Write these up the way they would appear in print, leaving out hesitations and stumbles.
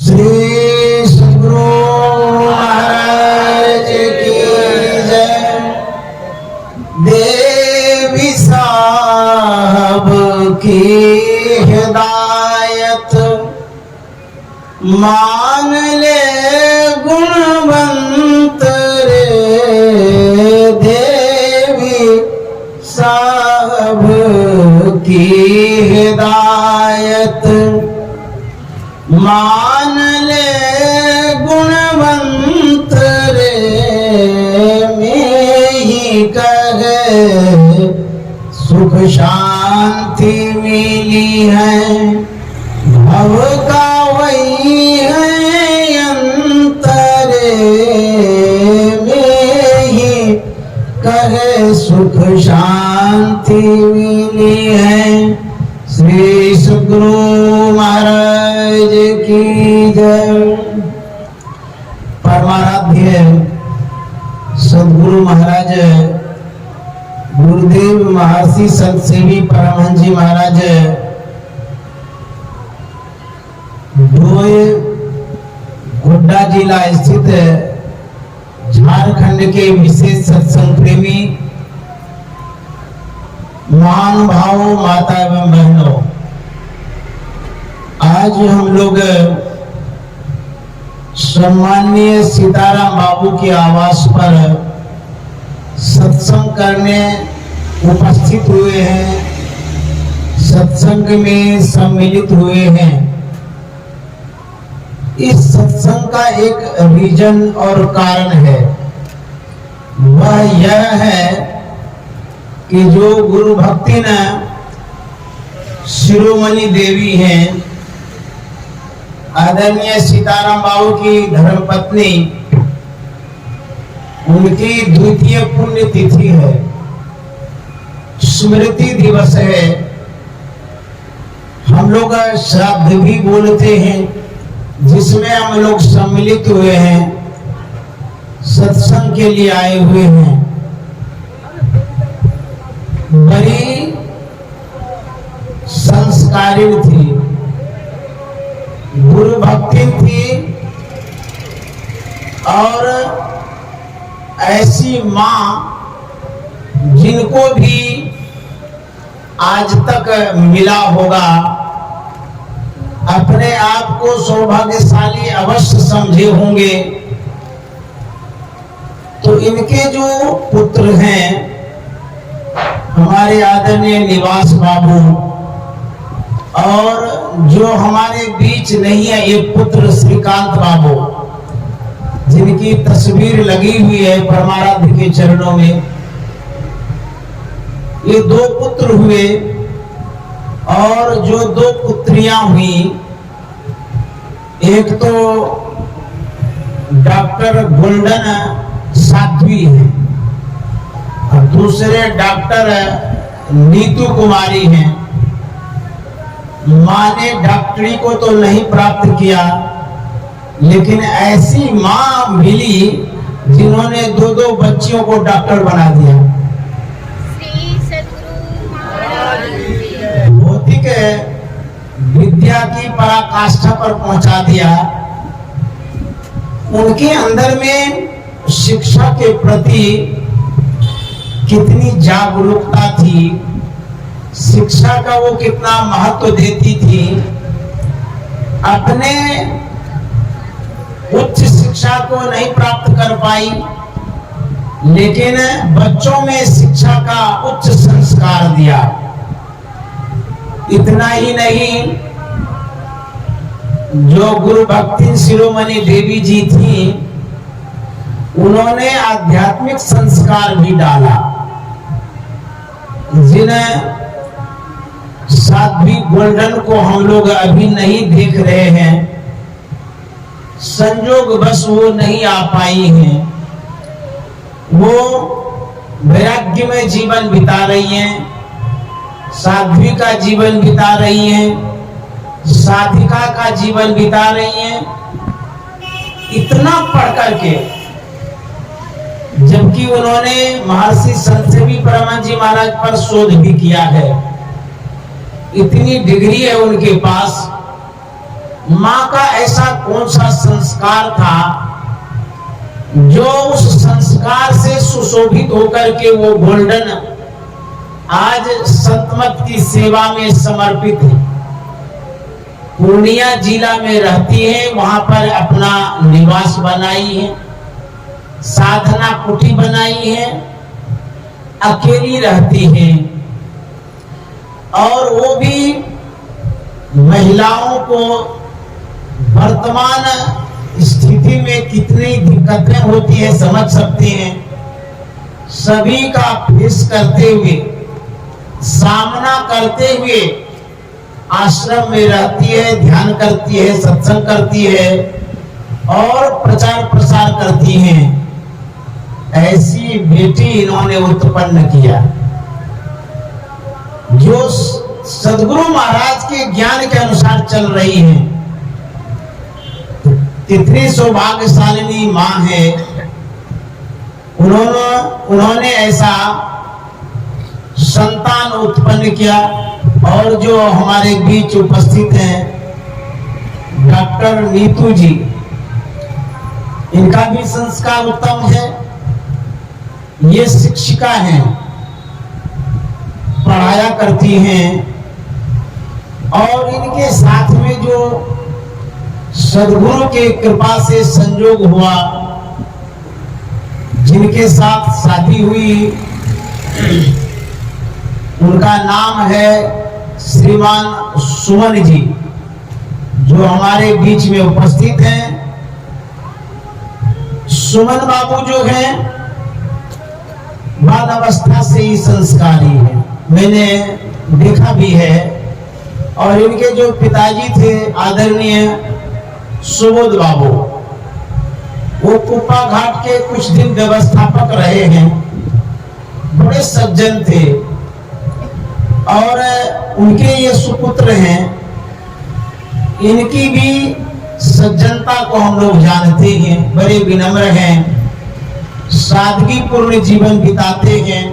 श्री सद्गुरु महाराज की जय। देवी साहब की हिदायत मान ले गुणवंत रे। देवी साहब की हिदायत मान ले गुणवंत रे। में ही कहे सुख शांति मिली है। भव का वही है अंतरे। में ही कहे सुख शांति मिली है। श्री सद्गुरु महाराज की जय। परमाराध्य सद्गुरु महाराज गुरुदेव महर्षि संत सेवी परमहंस जी महाराज गोड्डा जिला स्थित झारखंड के विशेष सत्संग प्रेमी महानुभावों, माता एवं बहनों, आज हम लोग सम्माननीय सीताराम बाबू के आवास पर सत्संग करने उपस्थित हुए हैं, सत्संग में सम्मिलित हुए हैं। इस सत्संग का एक रीजन और कारण है, वह यह है कि जो गुरु भक्ति न शिरोमणि देवी हैं, आदरणीय सीताराम बाबू की धर्मपत्नी, उनकी द्वितीय पुण्य तिथि है, स्मृति दिवस है। हम लोग श्राद्ध भी बोलते हैं, जिसमें हम लोग सम्मिलित हुए हैं, सत्संग के लिए आए हुए हैं। बड़ी संस्कारिणी थी, गुरु भक्ति थी, और ऐसी माँ जिनको भी आज तक मिला होगा, अपने आप को सौभाग्यशाली अवश्य समझे होंगे। तो इनके जो पुत्र हैं, हमारे आदरणीय निवास बाबू, और जो हमारे बीच नहीं है, ये पुत्र श्रीकांत बाबू, जिनकी तस्वीर लगी हुई है परमाराध्य के चरणों में। ये दो पुत्र हुए, और जो दो पुत्रियां हुई, एक तो डॉक्टर गोल्डन साध्वी है, और दूसरे डॉक्टर नीतू कुमारी हैं। माँ ने डॉक्टरी को तो नहीं प्राप्त किया, लेकिन ऐसी माँ मिली जिन्होंने दो दो बच्चियों को डॉक्टर बना दिया। श्री सद्गुरु महाराज भौतिक विद्या की पराकाष्ठा पर पहुंचा दिया। उनके अंदर में शिक्षा के प्रति कितनी जागरूकता थी, शिक्षा का वो कितना महत्व देती थी। अपने उच्च शिक्षा को नहीं प्राप्त कर पाई, लेकिन बच्चों में शिक्षा का उच्च संस्कार दिया। इतना ही नहीं, जो गुरु भक्ति शिरोमणि देवी जी थी, उन्होंने आध्यात्मिक संस्कार भी डाला। जिन साध्वी गोल्डन को हम लोग अभी नहीं देख रहे हैं, संजोग बस वो नहीं आ पाई हैं। वो वैराग्य में जीवन बिता रही हैं, साध्वी का जीवन बिता रही हैं, साधिका का जीवन बिता रही हैं, इतना पढ़ करके, जबकि उन्होंने महर्षि संत सेवी परमहंस जी महाराज पर शोध भी किया है। इतनी डिग्री है उनके पास, माँ का ऐसा कौन सा संस्कार था जो उस संस्कार से सुशोभित होकर के वो गोल्डन आज संतमत की सेवा में समर्पित है। पूर्णिया जिला में रहती है, वहां पर अपना निवास बनाई है, साधना कुटी बनाई है, अकेली रहती है और वो भी महिलाओं को वर्तमान स्थिति में कितनी दिक्कतें होती है समझ सकते हैं। सभी का फेस करते हुए, सामना करते हुए आश्रम में रहती है, ध्यान करती है, सत्संग करती है और प्रचार प्रसार करती हैं। ऐसी बेटी इन्होंने उत्पन्न किया जो सदगुरु महाराज के ज्ञान के अनुसार चल रही है। कितनी सौभाग्यशालिनी माँ है। उन्होंने ऐसा संतान उत्पन्न किया। और जो हमारे बीच उपस्थित हैं डॉक्टर नीतू जी, इनका भी संस्कार उत्तम है। ये शिक्षिका हैं, पढ़ाया करती हैं और इनके साथ में जो सद्गुरु के कृपा से संयोग हुआ, जिनके साथ शादी हुई, उनका नाम है श्रीमान सुमन जी, जो हमारे बीच में उपस्थित हैं। सुमन बाबू जो हैं बाल अवस्था से ही संस्कारी है, मैंने देखा भी है। और इनके जो पिताजी थे आदरणीय सुबोध बाबू, वो कुप्पा घाट के कुछ दिन व्यवस्थापक रहे हैं, बड़े सज्जन थे और उनके ये सुपुत्र हैं। इनकी भी सज्जनता को हम लोग जानते हैं, बड़े विनम्र हैं, सादगी पूर्ण जीवन बिताते हैं,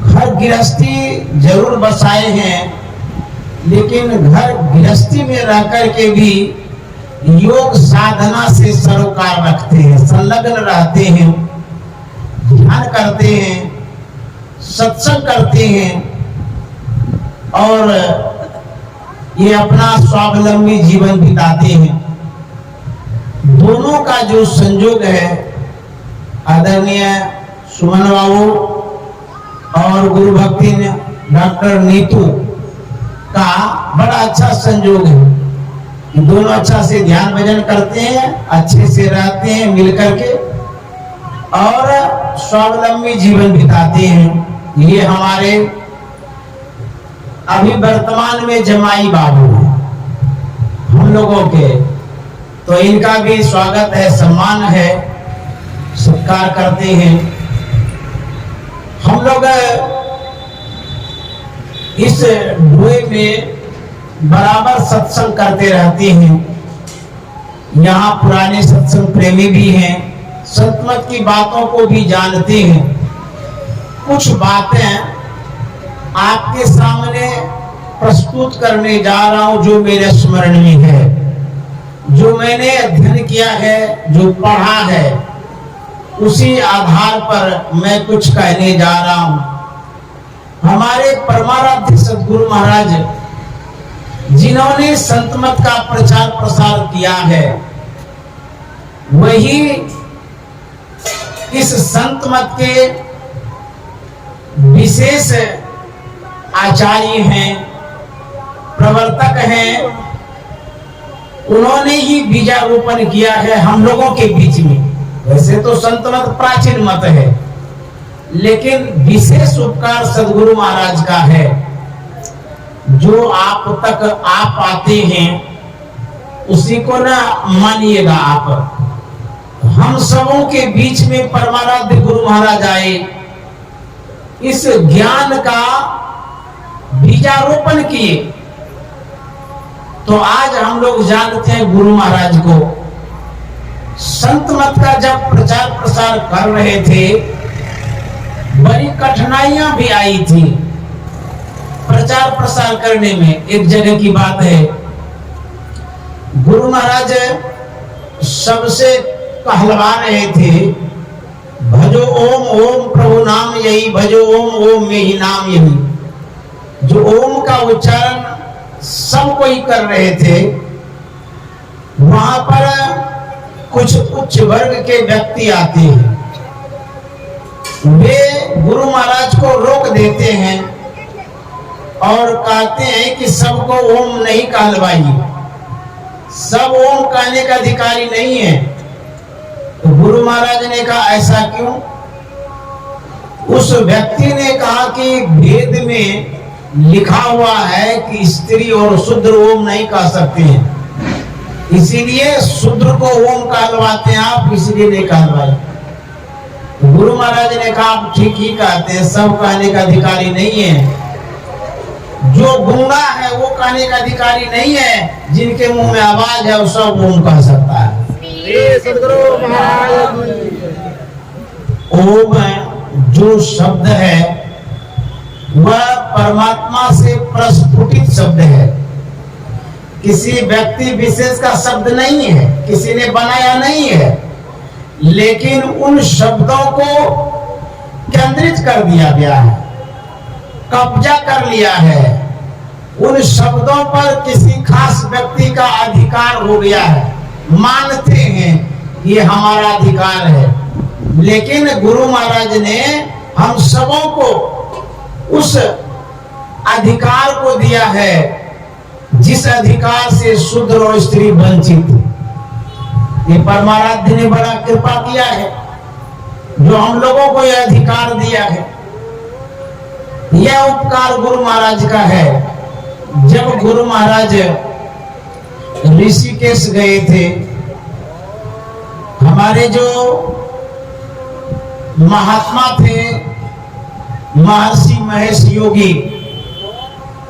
घर गृहस्थी जरूर बसाए हैं, लेकिन घर गृहस्थी में रह कर के भी योग साधना से सरोकार रखते हैं, संलग्न रहते हैं, ध्यान करते हैं, सत्संग करते हैं और ये अपना स्वावलंबी जीवन बिताते हैं। दोनों का जो संयोग है, आदरणीय सुमन बाबू और गुरु भक्ति डॉक्टर नीतू का बड़ा अच्छा संयोग है। दोनों अच्छा से ध्यान भजन करते हैं, अच्छे से रहते हैं मिलकर के और स्वावलंबी जीवन बिताते हैं। ये हमारे अभी वर्तमान में जमाई बाबू हैं हम लोगों के, तो इनका भी स्वागत है, सम्मान है, सत्कार करते हैं। हम लोग इस डोए में बराबर सत्संग करते रहते हैं। यहाँ पुराने सत्संग प्रेमी भी हैं, संतमत की बातों को भी जानते हैं। कुछ बातें आपके सामने प्रस्तुत करने जा रहा हूं जो मेरे स्मरण में है, जो मैंने अध्ययन किया है, जो पढ़ा है, उसी आधार पर मैं कुछ कहने जा रहा हूं। हमारे परमाराध्य सद्गुरु महाराज जिन्होंने संतमत का प्रचार प्रसार किया है, वही इस संतमत के विशेष आचार्य हैं, प्रवर्तक हैं। उन्होंने ही बीजारोपण किया है हम लोगों के बीच में। वैसे तो संतमत प्राचीन मत है, लेकिन विशेष उपकार सद्गुरु महाराज का है, जो आप तक आ पाते हैं उसी को ना मानिएगा आप। हम सबों के बीच में परमाराध्य गुरु महाराज आए, इस ज्ञान का बीजारोपण किए, तो आज हम लोग जानते हैं गुरु महाराज को। संत मत का जब प्रचार प्रसार कर रहे थे, बड़ी कठिनाइयां भी आई थी प्रचार प्रसार करने में। एक जगह की बात है, गुरु महाराज सबसे कहलवा रहे थे, भजो ओम ओम प्रभु नाम यही, भजो ओम ओम में ही नाम यही। जो ओम का उच्चारण सब कोई कर रहे थे, वहां पर कुछ उच्च वर्ग के व्यक्ति आते हैं, वे गुरु महाराज को रोक देते हैं और कहते हैं कि सबको ओम नहीं कहलवाइए, सब ओम कहने का अधिकारी नहीं है। तो गुरु महाराज ने कहा ऐसा क्यों? उस व्यक्ति ने कहा कि वेद में लिखा हुआ है कि स्त्री और शूद्र ओम नहीं कह सकते हैं, इसीलिए शूद्र को ओम कहलवाते हैं आप, इसलिए नहीं कहलवाए। गुरु महाराज ने कहा आप ठीक ही कहते हैं, सब कहने का अधिकारी नहीं है। जो गूंगा है वो कहने का अधिकारी नहीं है, जिनके मुंह में आवाज है वो सब ओम कह सकता है। ओम जो शब्द है वह परमात्मा से प्रस्फुटित शब्द है, किसी व्यक्ति विशेष का शब्द नहीं है, किसी ने बनाया नहीं है, लेकिन उन शब्दों को केंद्रित कर दिया गया है, कब्जा कर लिया है। उन शब्दों पर किसी खास व्यक्ति का अधिकार हो गया है, मानते हैं ये हमारा अधिकार है। लेकिन गुरु महाराज ने हम सबों को उस अधिकार को दिया है जिस अधिकार से शूद्र और स्त्री वंचित। ये परमाराध्य ने बड़ा कृपा किया है जो हम लोगों को यह अधिकार दिया है। यह उपकार गुरु महाराज का है। जब गुरु महाराज ऋषिकेश गए थे, हमारे जो महात्मा थे महर्षि महेश योगी,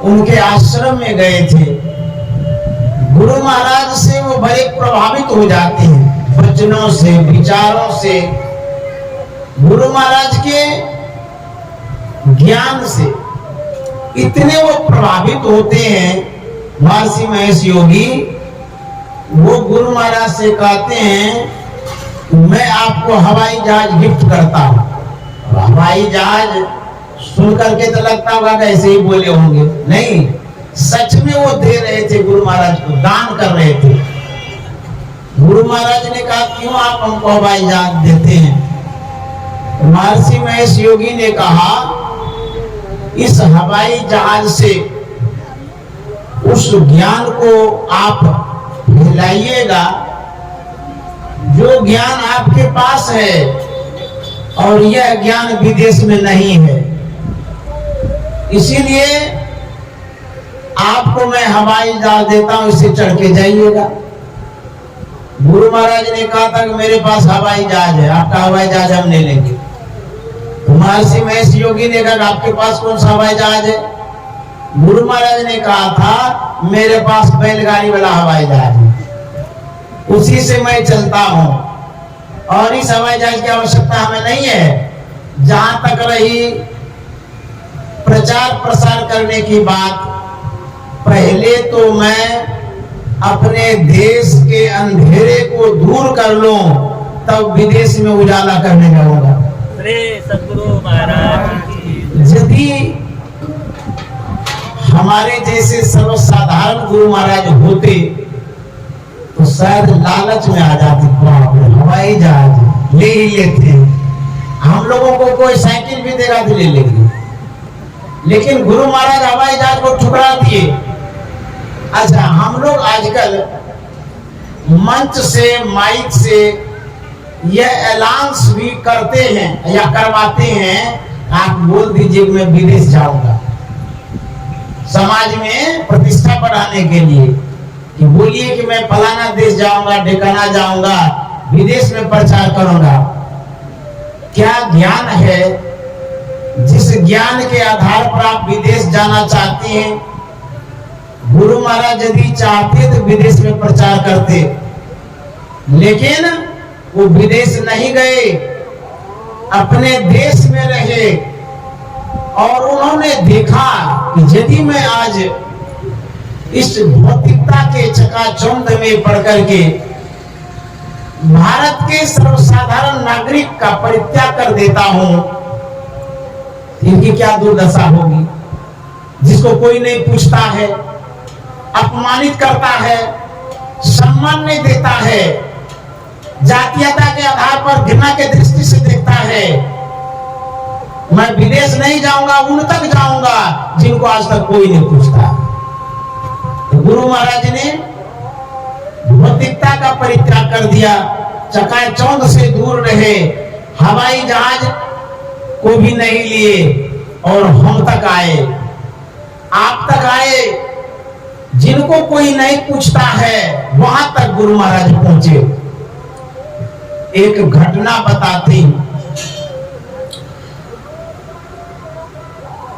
उनके आश्रम में गए थे। गुरु महाराज से वो बड़े प्रभावित हो जाते हैं, वचनों से, विचारों से। गुरु महाराज के ज्ञान से इतने वो प्रभावित होते हैं महर्षि महेश योगी, वो गुरु महाराज से कहते हैं मैं आपको हवाई जहाज गिफ्ट करता हूं। हवाई जहाज सुन करके तो लगता होगा कि ऐसे ही बोले होंगे, नहीं, सच में वो दे रहे थे, गुरु महाराज को दान कर रहे थे। गुरु महाराज ने कहा क्यों आप हमको हवाई जहाज देते हैं? महर्षि महेश योगी ने कहा इस हवाई जहाज से उस ज्ञान को आप फैलाइएगा जो ज्ञान आपके पास है, और यह ज्ञान विदेश में नहीं है। इसीलिए आपको मैं हवाई जहाज देता हूं, इसे चढ़ के जाइएगा। गुरु महाराज ने कहा था कि मेरे पास हवाई जहाज है, आपका हवाई जहाज हम ले लेंगे। महर्षि महेश योगी ने कहा आपके पास कौन सा हवाई जहाज है? गुरु महाराज ने कहा था मेरे पास बैलगाड़ी वाला हवाई जहाज है, उसी से मैं चलता हूं, और इस हवाई जहाज की आवश्यकता हमें नहीं है। जहां तक रही प्रचार प्रसार करने की बात, पहले तो मैं अपने देश के अंधेरे को दूर कर लूं, तब विदेश में उजाला करने जाऊंगा। सद्गुरु महाराज यदि हमारे जैसे सर्वसाधारण गुरु महाराज होते तो शायद लालच में आ जाते, हवाई जहाज ले ही लेते। हम लोगों को कोई साइकिल भी देगा तो ले लेंगे, लेकिन गुरु महाराज हवाई जहाज को ठुकरा दिए। अच्छा, हम लोग आजकल मंच से, माइक से यह ऐलान भी करते हैं या करवाते हैं, आप बोल दीजिए कि मैं विदेश जाऊंगा, समाज में प्रतिष्ठा बढ़ाने के लिए, कि बोलिए कि मैं फलाना देश जाऊंगा, ढिकाना जाऊंगा, विदेश में प्रचार करूंगा। क्या ज्ञान है जिस ज्ञान के आधार पर आप विदेश जाना चाहते हैं? गुरु महाराज यदि चाहते तो विदेश में प्रचार करते, लेकिन वो विदेश नहीं गए, अपने देश में रहे, और उन्होंने देखा कि यदि मैं आज इस भौतिकता भौतिकता के चकाचौंध में पड़ करके भारत के सर्वसाधारण नागरिक का परित्याग कर देता हूं, इनकी क्या दुर्दशा होगी। जिसको कोई नहीं पूछता है, अपमानित करता है, सम्मान नहीं देता है, जातीयता के आधार पर घृणा के दृष्टि से देखता है। मैं विदेश नहीं जाऊंगा, उन तक जाऊंगा जिनको आज तक कोई नहीं पूछता। तो गुरु महाराज ने भौतिकता का परित्याग कर दिया, चकाचौंध से दूर रहे, हवाई जहाज को भी नहीं लिए और हम तक आए, आप तक आए, जिनको कोई नहीं पूछता है वहां तक गुरु महाराज पहुंचे। एक घटना बताती,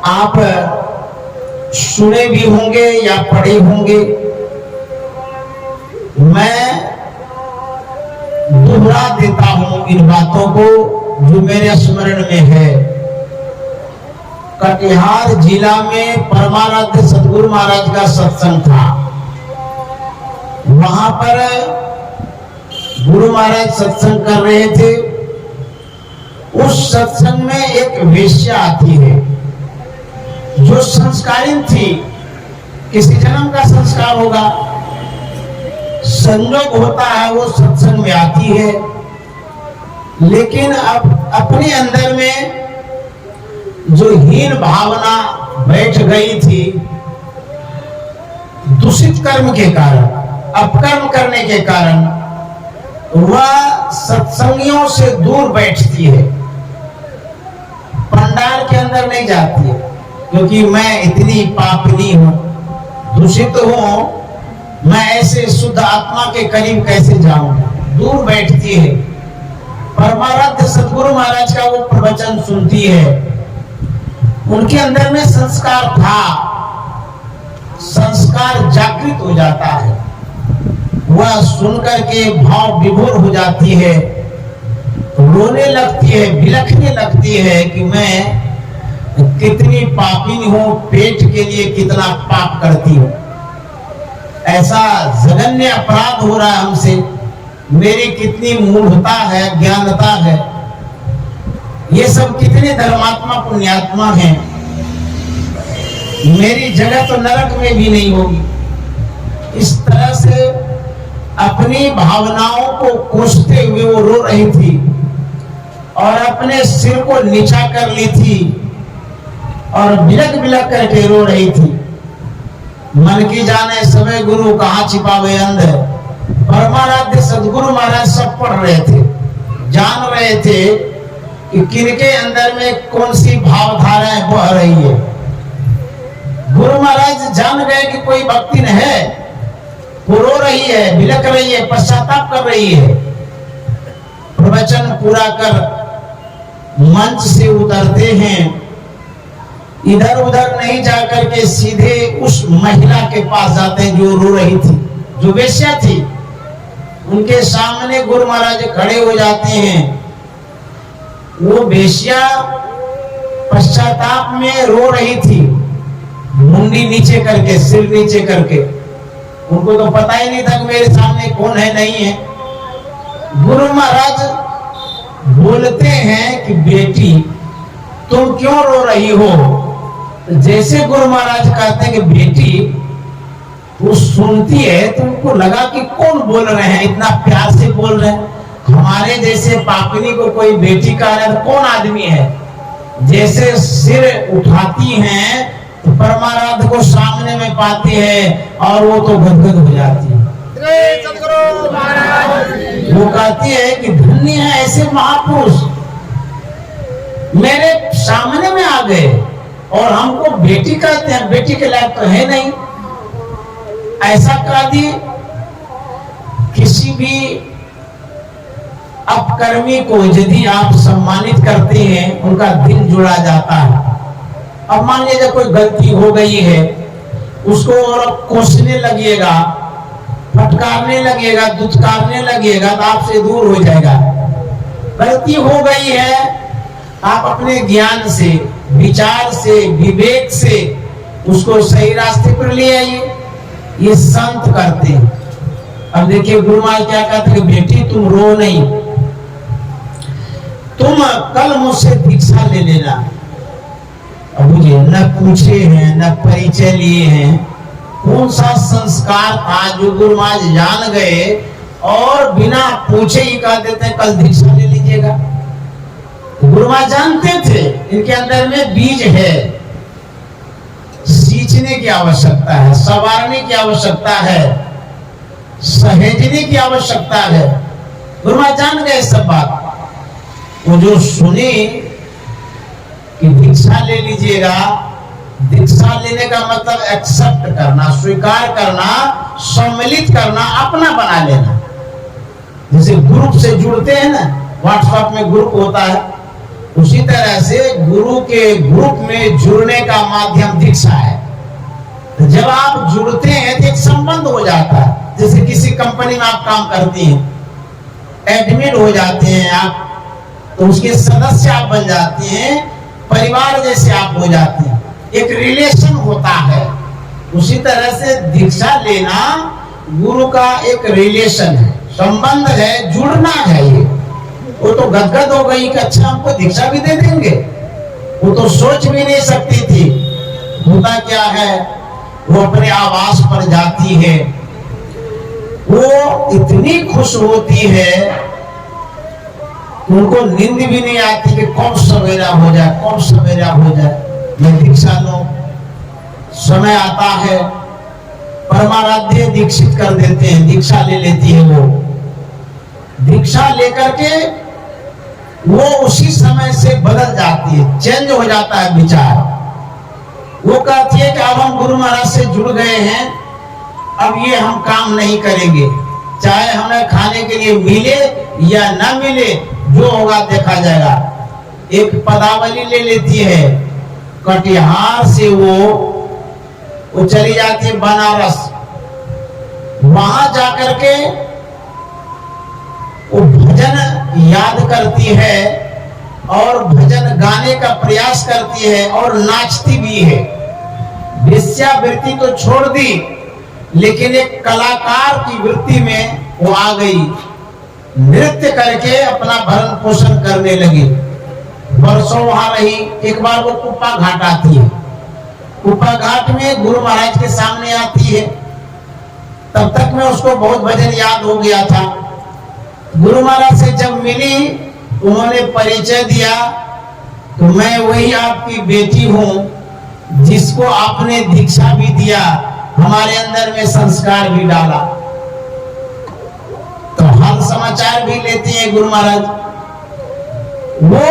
आप सुने भी होंगे या पढ़े होंगे, मैं दोहरा देता हूं इन बातों को जो मेरे स्मरण में है। कटिहार जिला में परमानंद सदगुरु महाराज का सत्संग था। वहां पर गुरु महाराज सत्संग कर रहे थे। उस सत्संग में एक वेश्या आती है जो संस्कारिन थी, किसी जन्म का संस्कार होगा, संयोग होता है वो सत्संग में आती है, लेकिन अब अपने अंदर में जो हीन भावना बैठ गई थी, दूषित कर्म के कारण, अपकर्म करने के कारण वह सत्संगियों से दूर बैठती है, पंडाल के अंदर नहीं जाती है, क्योंकि मैं इतनी पापनी हूं, दूषित हूं, मैं ऐसे शुद्ध आत्मा के करीब कैसे जाऊंगा, दूर बैठती है। परमाराध्य सदगुरु महाराज का वो प्रवचन सुनती है। उनके अंदर में संस्कार था, संस्कार जागृत हो जाता है, वह सुनकर के भाव विभोर हो जाती है, रोने लगती है, बिलखने लगती है कि मैं कितनी पापिनी हूं, पेट के लिए कितना पाप करती हूं, ऐसा जघन्य अपराध हो रहा है हमसे, मेरी कितनी मूढ़ता है, ज्ञानता है, ये सब कितने धर्मात्मा पुण्यात्मा हैं, मेरी जगह तो नरक में भी नहीं होगी। इस तरह से अपनी भावनाओं को कोसते हुए वो रो रही थी और अपने सिर को नीचा कर ली थी और बिलक बिलक करके रो रही थी। मन की जाने समय गुरु कहाँ छिपावे अंदर। परमाराध्य सदगुरु महाराज सब पढ़ रहे थे, जान रहे थे कि किनके अंदर में कौन सी भावधाराएं बह रही है। गुरु महाराज जान गए कि कोई भक्ति न है, वो रो रही है, बिलक रही है, पश्चाताप कर रही है। प्रवचन पूरा कर मंच से उतरते हैं, इधर उधर नहीं जाकर के सीधे उस महिला के पास जाते हैं जो रो रही थी, जो वेश्या थी। उनके सामने गुरु महाराज खड़े हो जाते हैं। वो वेश्या पश्चाताप में रो रही थी, मुंडी नीचे करके, सिर नीचे करके। उनको तो पता ही नहीं था कि मेरे सामने कौन है, नहीं है। गुरु महाराज बोलते हैं कि बेटी तुम क्यों रो रही हो। जैसे गुरु महाराज कहते हैं कि बेटी, वो सुनती है तो उनको लगा कि कौन बोल रहे हैं, इतना प्यार से बोल रहे हैं। हमारे जैसे पापिनी को कोई बेटी कह रहा है तो कौन आदमी है। जैसे सिर उठाती हैं तो परमाराध्य को सामने में पाती है और वो तो गदगद हो जाती है। वो कहती है कि धन्य है ऐसे महापुरुष, मेरे सामने में आ गए और हमको बेटी कहते हैं, बेटी के लायक तो है नहीं। ऐसा कह दी। किसी भी अपकर्मी को यदि आप सम्मानित करते हैं, उनका दिल जुड़ा जाता है। अब मान लीजिए कोई गलती हो गई है, उसको और कोसने लगिएगा, फटकारने लगेगा, दुत्कारने लगेगा तो आपसे दूर हो जाएगा। गलती हो गई है, आप अपने ज्ञान से, विचार से, विवेक से उसको सही रास्ते पर ले आइए। ये संत करते हैं। अब देखिए गुरु महाराज क्या कहते हैं, बेटी तुम रो नहीं, तुम कल मुझसे दीक्षा ले लेना। अब मुझे न पूछे हैं न परिचय लिए हैं, कौन सा संस्कार था जो गुरु महाराज जान गए और बिना पूछे ही कह देते हैं कल दीक्षा ले लीजिएगा। गुरु महाराज जानते थे इनके अंदर में बीज है, सींचने की आवश्यकता है, संवारने की आवश्यकता है, सहेजने की आवश्यकता है। गुरु महाराज जान गए सब बात। वो जो सुने कि दीक्षा ले लीजिएगा, दीक्षा लेने का मतलब एक्सेप्ट करना, स्वीकार करना, सम्मिलित करना, अपना बना लेना। जैसे ग्रुप से जुड़ते हैं ना, व्हाट्सएप में ग्रुप होता है, उसी तरह से गुरु के ग्रुप में जुड़ने का माध्यम दीक्षा है। तो जब आप जुड़ते हैं तो एक संबंध हो जाता है। जैसे किसी कंपनी में आप काम करती हैं, एडमिन हो जाते हैं आप, तो उसके सदस्य आप बन जाती हैं, परिवार जैसे आप हो जाते हैं, एक रिलेशन होता है। उसी तरह से दीक्षा लेना गुरु का एक रिलेशन है, संबंध है, जुड़ना है। ये वो तो गदगद हो गई कि अच्छा हमको दीक्षा भी दे देंगे, वो तो सोच भी नहीं सकती थी। होता क्या है, वो अपने आवास पर जाती है, वो इतनी खुश होती है, उनको नींद भी नहीं आती कि कौन सवेरा हो जाए, कौन सवेरा हो जाए, मैं दीक्षा लूं। समय आता है, परमाराध्य दीक्षित कर देते हैं, दीक्षा ले लेती है। वो दीक्षा लेकर के वो उसी समय से बदल जाती है, चेंज हो जाता है विचार। वो कहती है कि अब हम गुरु महाराज से जुड़ गए हैं, अब ये हम काम नहीं करेंगे, चाहे हमें खाने के लिए मिले या ना मिले, जो होगा देखा जाएगा। एक पदावली ले लेती है, कटिहार से वो चली जाती है बनारस। वहां जाकर के वो भजन याद करती है और भजन गाने का प्रयास करती है और नाचती भी है। वेश्यावृत्ति तो छोड़ दी, लेकिन एक कलाकार की वृत्ति में वो आ गई, नृत्य करके अपना भरण पोषण करने लगी। वर्षों वहां रही। एक बार वो कुप्पा घाट आती है, कुप्पा घाट में गुरु महाराज के सामने आती है। तब तक में उसको बहुत भजन याद हो गया था। गुरु महाराज से जब मिली, उन्होंने परिचय दिया, तो मैं वही आपकी बेटी हूं जिसको आपने दीक्षा भी दिया, हमारे अंदर में संस्कार भी डाला। तो हाल समाचार भी लेते हैं गुरु महाराज। वो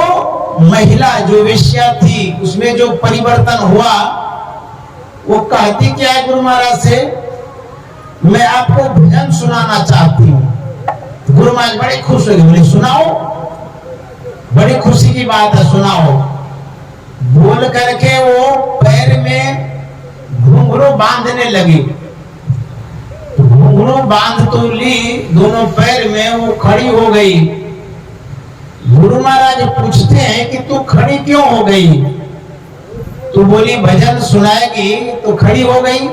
महिला जो वेश्या थी, उसमें जो परिवर्तन हुआ, वो कहती क्या है गुरु महाराज से, मैं आपको भजन सुनाना चाहती हूँ। तो गुरु महाराज बड़े खुश हो गए, बोले सुनाओ, बड़ी खुशी की बात है, सुनाओ। बोल करके वो पैर में घुंघरू बांधने लगी। घुंघरू बांध तो ली, दोनों पैर में वो खड़ी हो गई। गुरु महाराज पूछते हैं कि तू खड़ी क्यों हो गई? तो बोली भजन सुनाएगी तो खड़ी हो गई।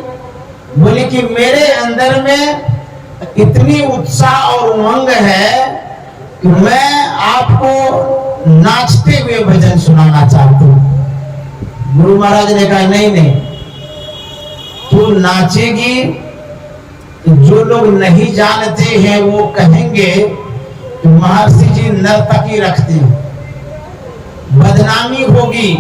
बोली कि मेरे अंदर में इतनी उत्साह और उमंग है कि मैं आपको नाचते हुए भजन सुनाना चाहती हूँ। गुरु महाराज ने कहा नहीं नहीं, तू नाचेगी, जो लोग नहीं जानते हैं वो कहेंगे कि महर्षि जी नर्तकी रखते हैं, बदनामी होगी,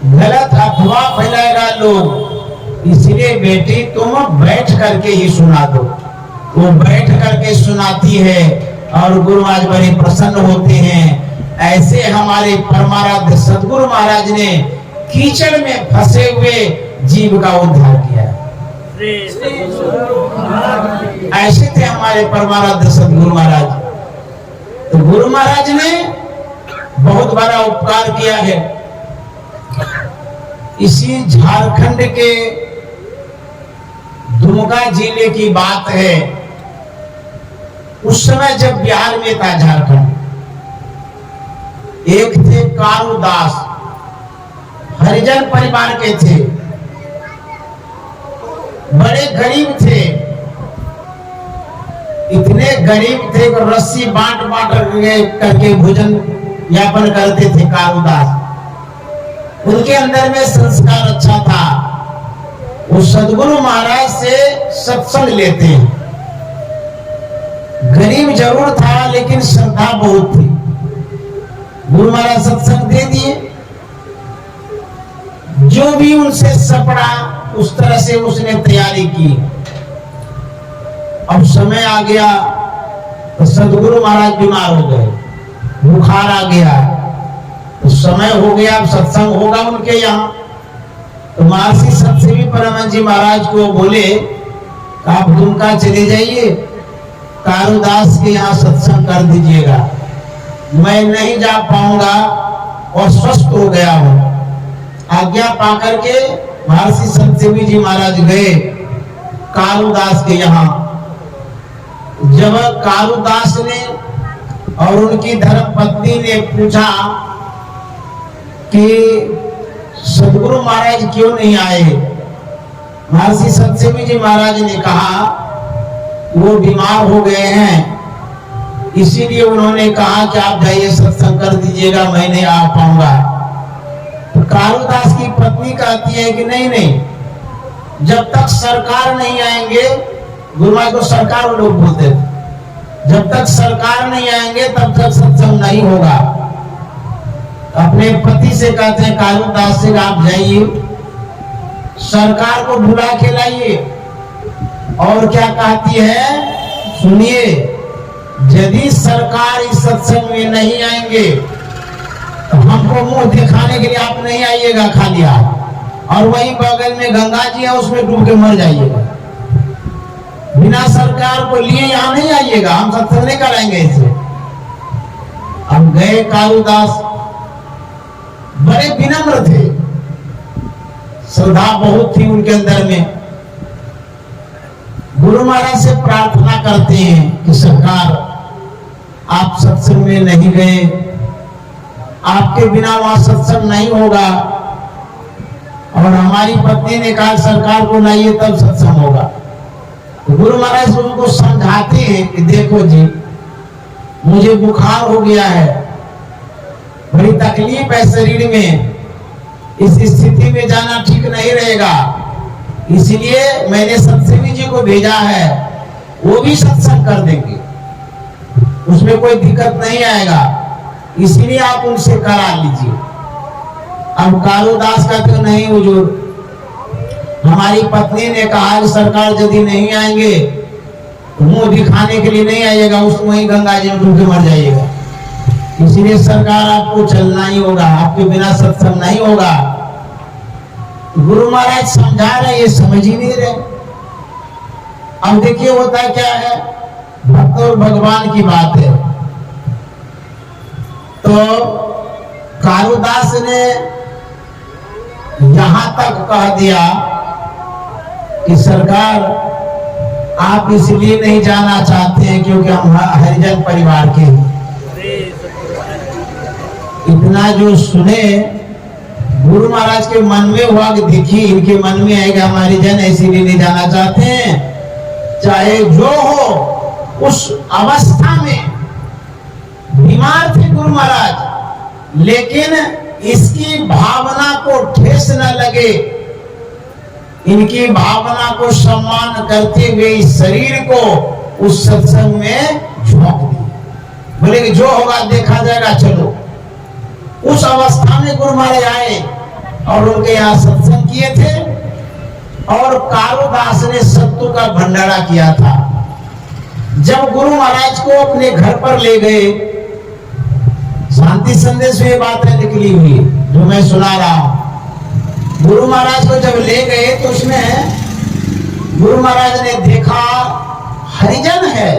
गलत अफवाह फैलाएगा लोग। इसलिए बेटी तुम बैठ करके ही सुना दो। वो बैठ करके सुनाती है और गुरु महाराज बड़े प्रसन्न होते हैं। ऐसे हमारे परमाराध्य सदगुरु महाराज ने कीचड़ में फंसे हुए जीव का उद्धार किया। ऐसे थे हमारे परमाराध्य सदगुरु महाराज। तो गुरु महाराज ने बहुत बड़ा उपकार किया है। इसी झारखंड के दुमका जिले की बात है। उस समय जब बिहार में था झारखंड, एक थे कारू दास, हरिजन परिवार के थे। बड़े गरीब थे, इतने गरीब थे कि रस्सी बांट बांट करके भोजन यापन करते थे कारुदास। उनके अंदर में संस्कार अच्छा था। वो सदगुरु महाराज से सत्संग लेते हैं। गरीब जरूर था लेकिन श्रद्धा बहुत थी। गुरु महाराज सत्संग दे दिए, जो भी उनसे सपड़ा उस तरह से उसने तैयारी की। अब समय आ गया तो सदगुरु महाराज बीमार हो गए, बुखार आ गया, तो समय हो गया, अब सत्संग होगा उनके यहाँ। तो महर्षि सतसेवी परमहंस जी महाराज को बोले आप दुमका चले जाइए, कारुदास के यहाँ सत्संग कर दीजिएगा, मैं नहीं जा पाऊंगा और स्वस्थ हो गया हूं। आज्ञा पाकर के महर्षि सतसेवी जी महाराज गए कारुदास के यहाँ। जब कारुदास ने और उनकी धर्मपत्नी ने पूछा कि सदगुरु महाराज क्यों नहीं आए, महर्षि सतसेवी जी महाराज ने कहा वो बीमार हो गए हैं, इसीलिए उन्होंने कहा कि आप जाइए सत्संग कर दीजिएगा, मैं नहीं आ पाऊंगा। तो कारुदास की पत्नी कहती है कि नहीं नहीं, जब तक सरकार नहीं आएंगे, गुरु महाराज को सरकार लोग बोलते थे, जब तक सरकार नहीं आएंगे तब तक सत्संग नहीं होगा। अपने पति से कहते हैं कारुदास से आप जाइए, सरकार को बुला के लाइए। और क्या कहती है सुनिए, यदि सरकार इस सत्संग में नहीं आएंगे तो हमको मुंह दिखाने के लिए आप नहीं आइएगा खाली हाथ, और वहीं बगल में गंगा जी है उसमें डूब के मर जाइएगा। बिना सरकार को लिए यहाँ नहीं आइएगा, हम सत्संग नहीं कराएंगे इसे। अब गए कारुदास, बड़े विनम्र थे, श्रद्धा बहुत थी उनके अंदर में। गुरु महाराज से प्रार्थना करते हैं कि सरकार आप सत्संग में नहीं गए, आपके बिना वहां सत्संग नहीं होगा, और हमारी पत्नी ने कहा सरकार को लाइए तब सत्संग होगा। तो गुरु महाराज उनको समझाते हैं कि देखो जी, मुझे बुखार हो गया है, बड़ी तकलीफ है शरीर में, इस स्थिति में जाना ठीक नहीं रहेगा, इसलिए मैंने सतसेवी जी को भेजा है, वो भी सत्संग कर देंगे, उसमें कोई दिक्कत नहीं आएगा, इसलिए आप उनसे करा लीजिए। अब कारुदास कहते तो नहीं हुजूर, हमारी पत्नी ने कहा कि सरकार यदि नहीं आएंगे तो मुंह दिखाने के लिए नहीं आइएगा, उस वहीं गंगा जी में डूब के मर जाइएगा, इसलिए सरकार आपको चलना ही होगा, आपके बिना सत्संग नहीं होगा। गुरु महाराज समझा रहे, ये समझ ही नहीं रहे। अब देखिए होता क्या है, भक्त और भगवान की बात है। तो कारुदास ने यहां तक कह दिया कि सरकार आप इसलिए नहीं जाना चाहते हैं क्योंकि हम हरिजन परिवार के हैं। इतना जो सुने, गुरु महाराज के मन में हुआ कि देखिए इनके मन में है कि हम हरिजन इसीलिए नहीं जाना चाहते हैं, चाहे जो हो। उस अवस्था में बीमार थे गुरु महाराज, लेकिन इसकी भावना को ठेस न लगे, इनकी भावना को सम्मान करते हुए इस शरीर को उस सत्संग में झोंक दिया। बोले कि जो होगा देखा जाएगा, चलो। उस अवस्था में गुरु महाराज आए और उनके यहाँ सत्संग किए थे, और कारुदास ने सत्तू का भंडारा किया था। जब गुरु महाराज को अपने घर पर ले गए, शांति संदेश में बातें निकली हुई जो मैं सुना रहा हूं। गुरु महाराज को जब ले गए तो उसमें गुरु महाराज ने देखा हरिजन है,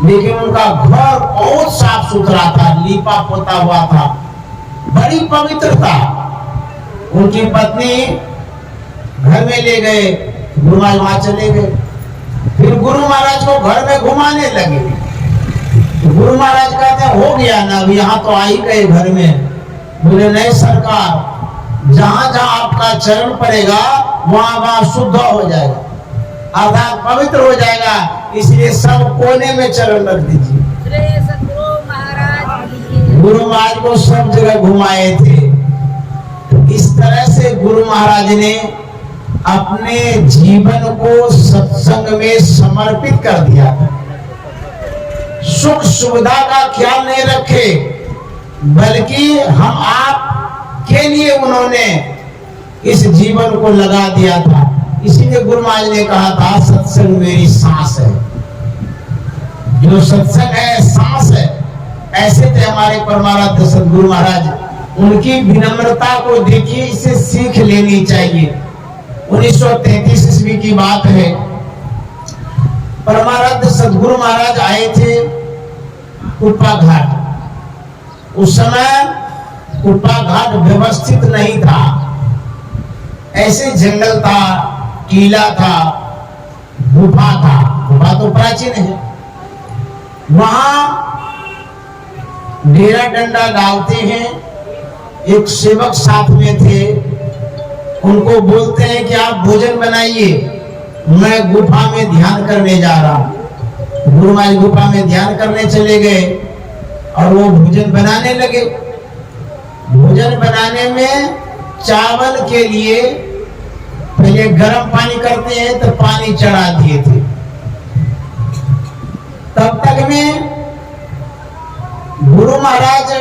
लेकिन उनका घर बहुत साफ सुथरा था, लीपा पोता हुआ था, बड़ी पवित्रता। उनकी पत्नी घर में ले गए, गुरु महाराज वहां चले गए। फिर गुरु महाराज को घर में घुमाने लगे। तो गुरु महाराज कहते हैं हो गया ना, अब यहाँ तो आ ही गए घर में। बोले नहीं सरकार, जहां जहां आपका चरण पड़ेगा वहां वहां शुद्ध हो जाएगा। अर्थात पवित्र हो जाएगा। इसलिए सब कोने में चरण रख दीजिए। श्री सद्गुरु महाराज की गुरु महाराज को सब जगह घुमाए थे। इस तरह से गुरु महाराज ने अपने जीवन को सत्संग में समर्पित कर दिया। सुख सुविधा का ख्याल नहीं रखे, बल्कि हम आप के लिए उन्होंने इस जीवन को लगा दिया था। इसीलिए गुरु महाराज ने कहा था सत्संग मेरी सांस है। जो सत्संग है सांस है। ऐसे थे हमारे परमाराध्य सद्गुरु महाराज। उनकी विनम्रता को देखिए, इसे सीख लेनी चाहिए। 1933 ईस्वी की बात है। परमाराध्य सद्गुरु महाराज आए थे कुप्पा घाट। उस समय कुप्पा घाट व्यवस्थित नहीं था, ऐसे जंगल था, टीला था, गुफा था। गुफा तो प्राचीन है। वहां डेरा डंडा डालते हैं। एक सेवक साथ में थे, उनको बोलते हैं कि आप भोजन बनाइए, मैं गुफा में ध्यान करने जा रहा हूं। गुरु महाराज गुफा में ध्यान करने चले गए और वो भोजन बनाने लगे। भोजन बनाने में चावल के लिए पहले गर्म पानी करते हैं, तो पानी चढ़ा दिए थे। तब तक में गुरु महाराज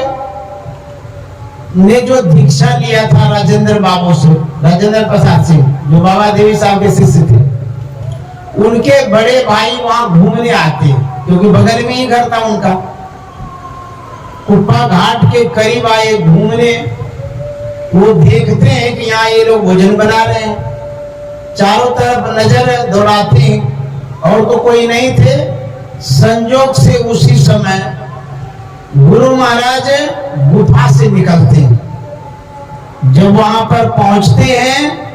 ने जो दीक्षा लिया था राजेंद्र बाबू से, राजेंद्र प्रसाद सिंह, जो बाबा देवी साहब के शिष्य थे, उनके बड़े भाई वहां घूमने आते, क्योंकि बगल में ही घर था उनका। कुप्पा घाट के करीब आए घूमने। वो देखते हैं कि यहाँ ये लोग भोजन बना रहे हैं। चारों तरफ नजर दौड़ाते हैं और तो कोई नहीं थे। संजोग से उसी समय गुरु महाराज गुफा से निकलते हैं। जब वहां पर पहुंचते हैं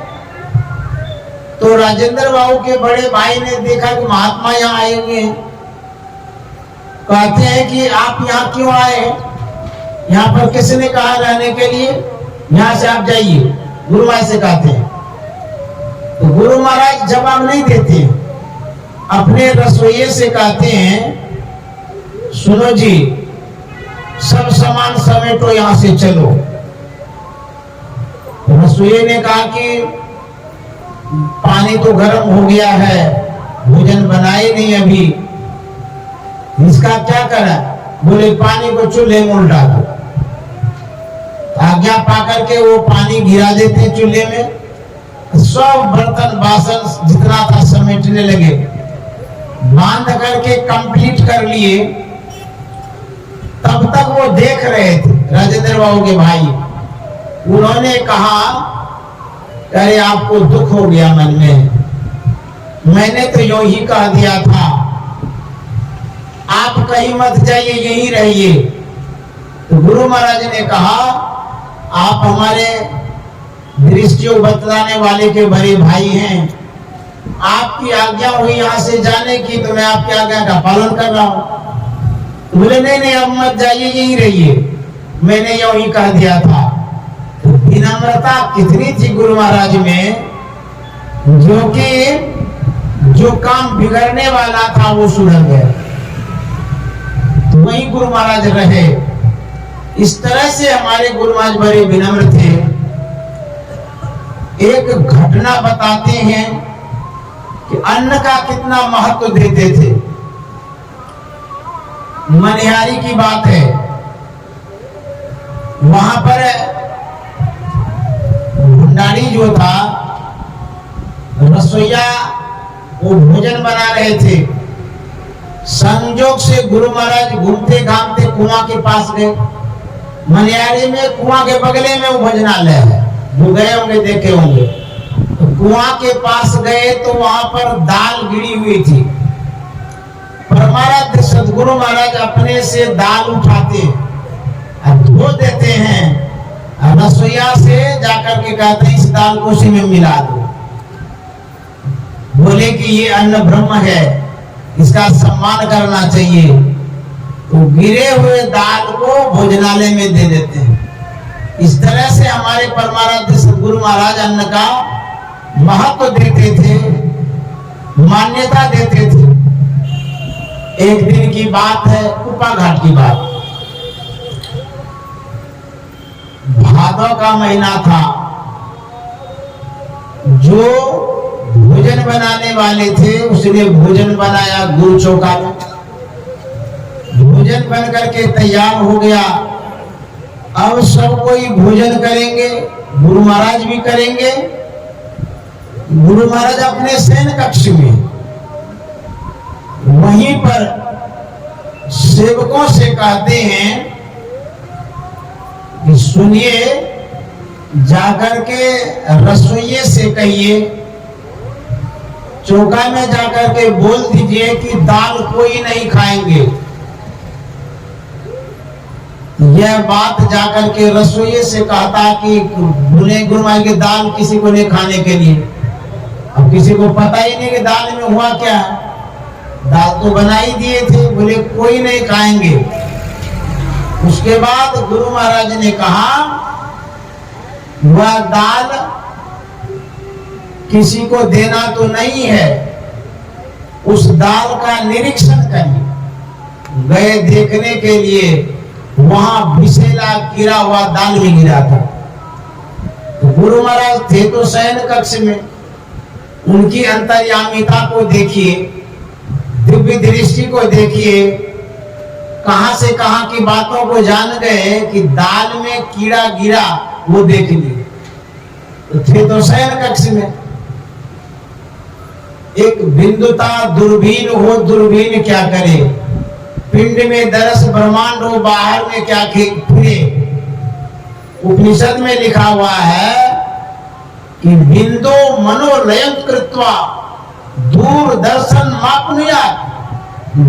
तो राजेंद्र बाबू के बड़े भाई ने देखा कि महात्मा यहाँ आए हुए हैं। कहते हैं कि आप यहाँ क्यों आए? यहाँ पर किसने कहा रहने के लिए? यहाँ से आप जाइए, गुरु महाराज से कहते हैं। तो गुरु महाराज जवाब नहीं देते, अपने रसोइये से कहते हैं सुनो जी, सब सामान समेटो, यहां से चलो। रसोइये ने कहा कि पानी तो गर्म हो गया है, भोजन बनाए नहीं अभी, इसका क्या करा? बोले पानी को चूल्हे में उल्टा दो। आज्ञा पाकर के वो पानी गिरा देते चूल्हे में। सब बर्तन बासन जितना था समेटने लगे। बांध करके कंप्लीट कर लिए। तब तक वो देख रहे थे राजेंद्र बाबू के भाई। उन्होंने कहा अरे आपको दुख हो गया मन में, मैंने तो यूं ही कह दिया था, आप कहीं मत जाइए, यहीं रहिए। तो गुरु महाराज ने कहा आप हमारे दृष्टियों बतलाने वाले के बड़े भाई हैं, आपकी आज्ञा हुई यहाँ से जाने की, तो मैं आपकी आज्ञा का पालन कर रहा हूँ। बोले नहीं नहीं अब मत जाइए, यहीं रहिए, मैंने यूं ही कह दिया था। तो विनम्रता कितनी थी गुरु महाराज में, जो कि जो काम बिगड़ने वाला था वो सुधर गया। तो वही गुरु महाराज रहे। इस तरह से हमारे गुरु महाराज बड़े विनम्र थे। एक घटना बताते हैं कि अन्न का कितना महत्व देते थे। मनिहारी की बात है, वहां पर भंडारी जो था, रसोईया, वो भोजन बना रहे थे। संजोग से गुरु महाराज घूमते घामते कुआं के पास गए। मनिहारी में कुआं के बगले में वो भोजनालय है, वो गए होंगे, देखे होंगे। तो कुआं के पास गए तो वहां पर दाल गिरी हुई थी। परमाराध्य सद्गुरु महाराज अपने से दाल उठाते और धो देते हैं। रसोईया से जाकर के कहते हैं इस दाल को उसी में मिला दो। बोले कि ये अन्न ब्रह्म है, इसका सम्मान करना चाहिए। तो गिरे हुए दाल को भोजनालय में दे देते हैं। इस तरह से हमारे परमाराध्य सद्गुरु महाराज अन्न का महत्व देते थे। मान्यता देते थे। एक दिन की बात है, कुप्पा घाट की बात, भादव का महीना था। जो भोजन बनाने वाले थे उसने भोजन बनाया गुड़ चौका में। भोजन बन करके तैयार हो गया। अब सब कोई भोजन करेंगे, गुरु महाराज भी करेंगे। गुरु महाराज अपने शयन कक्ष में, वहीं पर सेवकों से कहते हैं कि सुनिए, जाकर के रसोइये से कहिए, चौका में जाकर के बोल दीजिए कि दाल कोई नहीं खाएंगे। यह बात जाकर के रसोइये से कहता कि भुने गुरु महाराज की दाल किसी को नहीं खाने के लिए। अब किसी को पता ही नहीं कि दाल में हुआ क्या। दाल तो बना ही दिए थे, बोले कोई नहीं खाएंगे। उसके बाद गुरु महाराज ने कहा वह दाल किसी को देना तो नहीं है, उस दाल का निरीक्षण करिए। गए देखने के लिए, वहां विषैला गिरा हुआ दाल में गिरा था। तो गुरु महाराज थे तो शयन कक्ष में, उनकी अंतर्यामिता को देखिए, दिव्य दृष्टि को देखिए, कहां से कहां की बातों को जान गए कि दाल में कीड़ा गिरा, वो देख लिए। तो थे तो शयन कक्ष में। एक बिंदुता दूरबीन हो, दूरबीन क्या करे, पिंड में दरस ब्रह्मांड हो, बाहर में क्या फिरे। उपनिषद में लिखा हुआ है कि बिंदु मनोलयं कृत्वा दूरदर्शन मापनुयात्।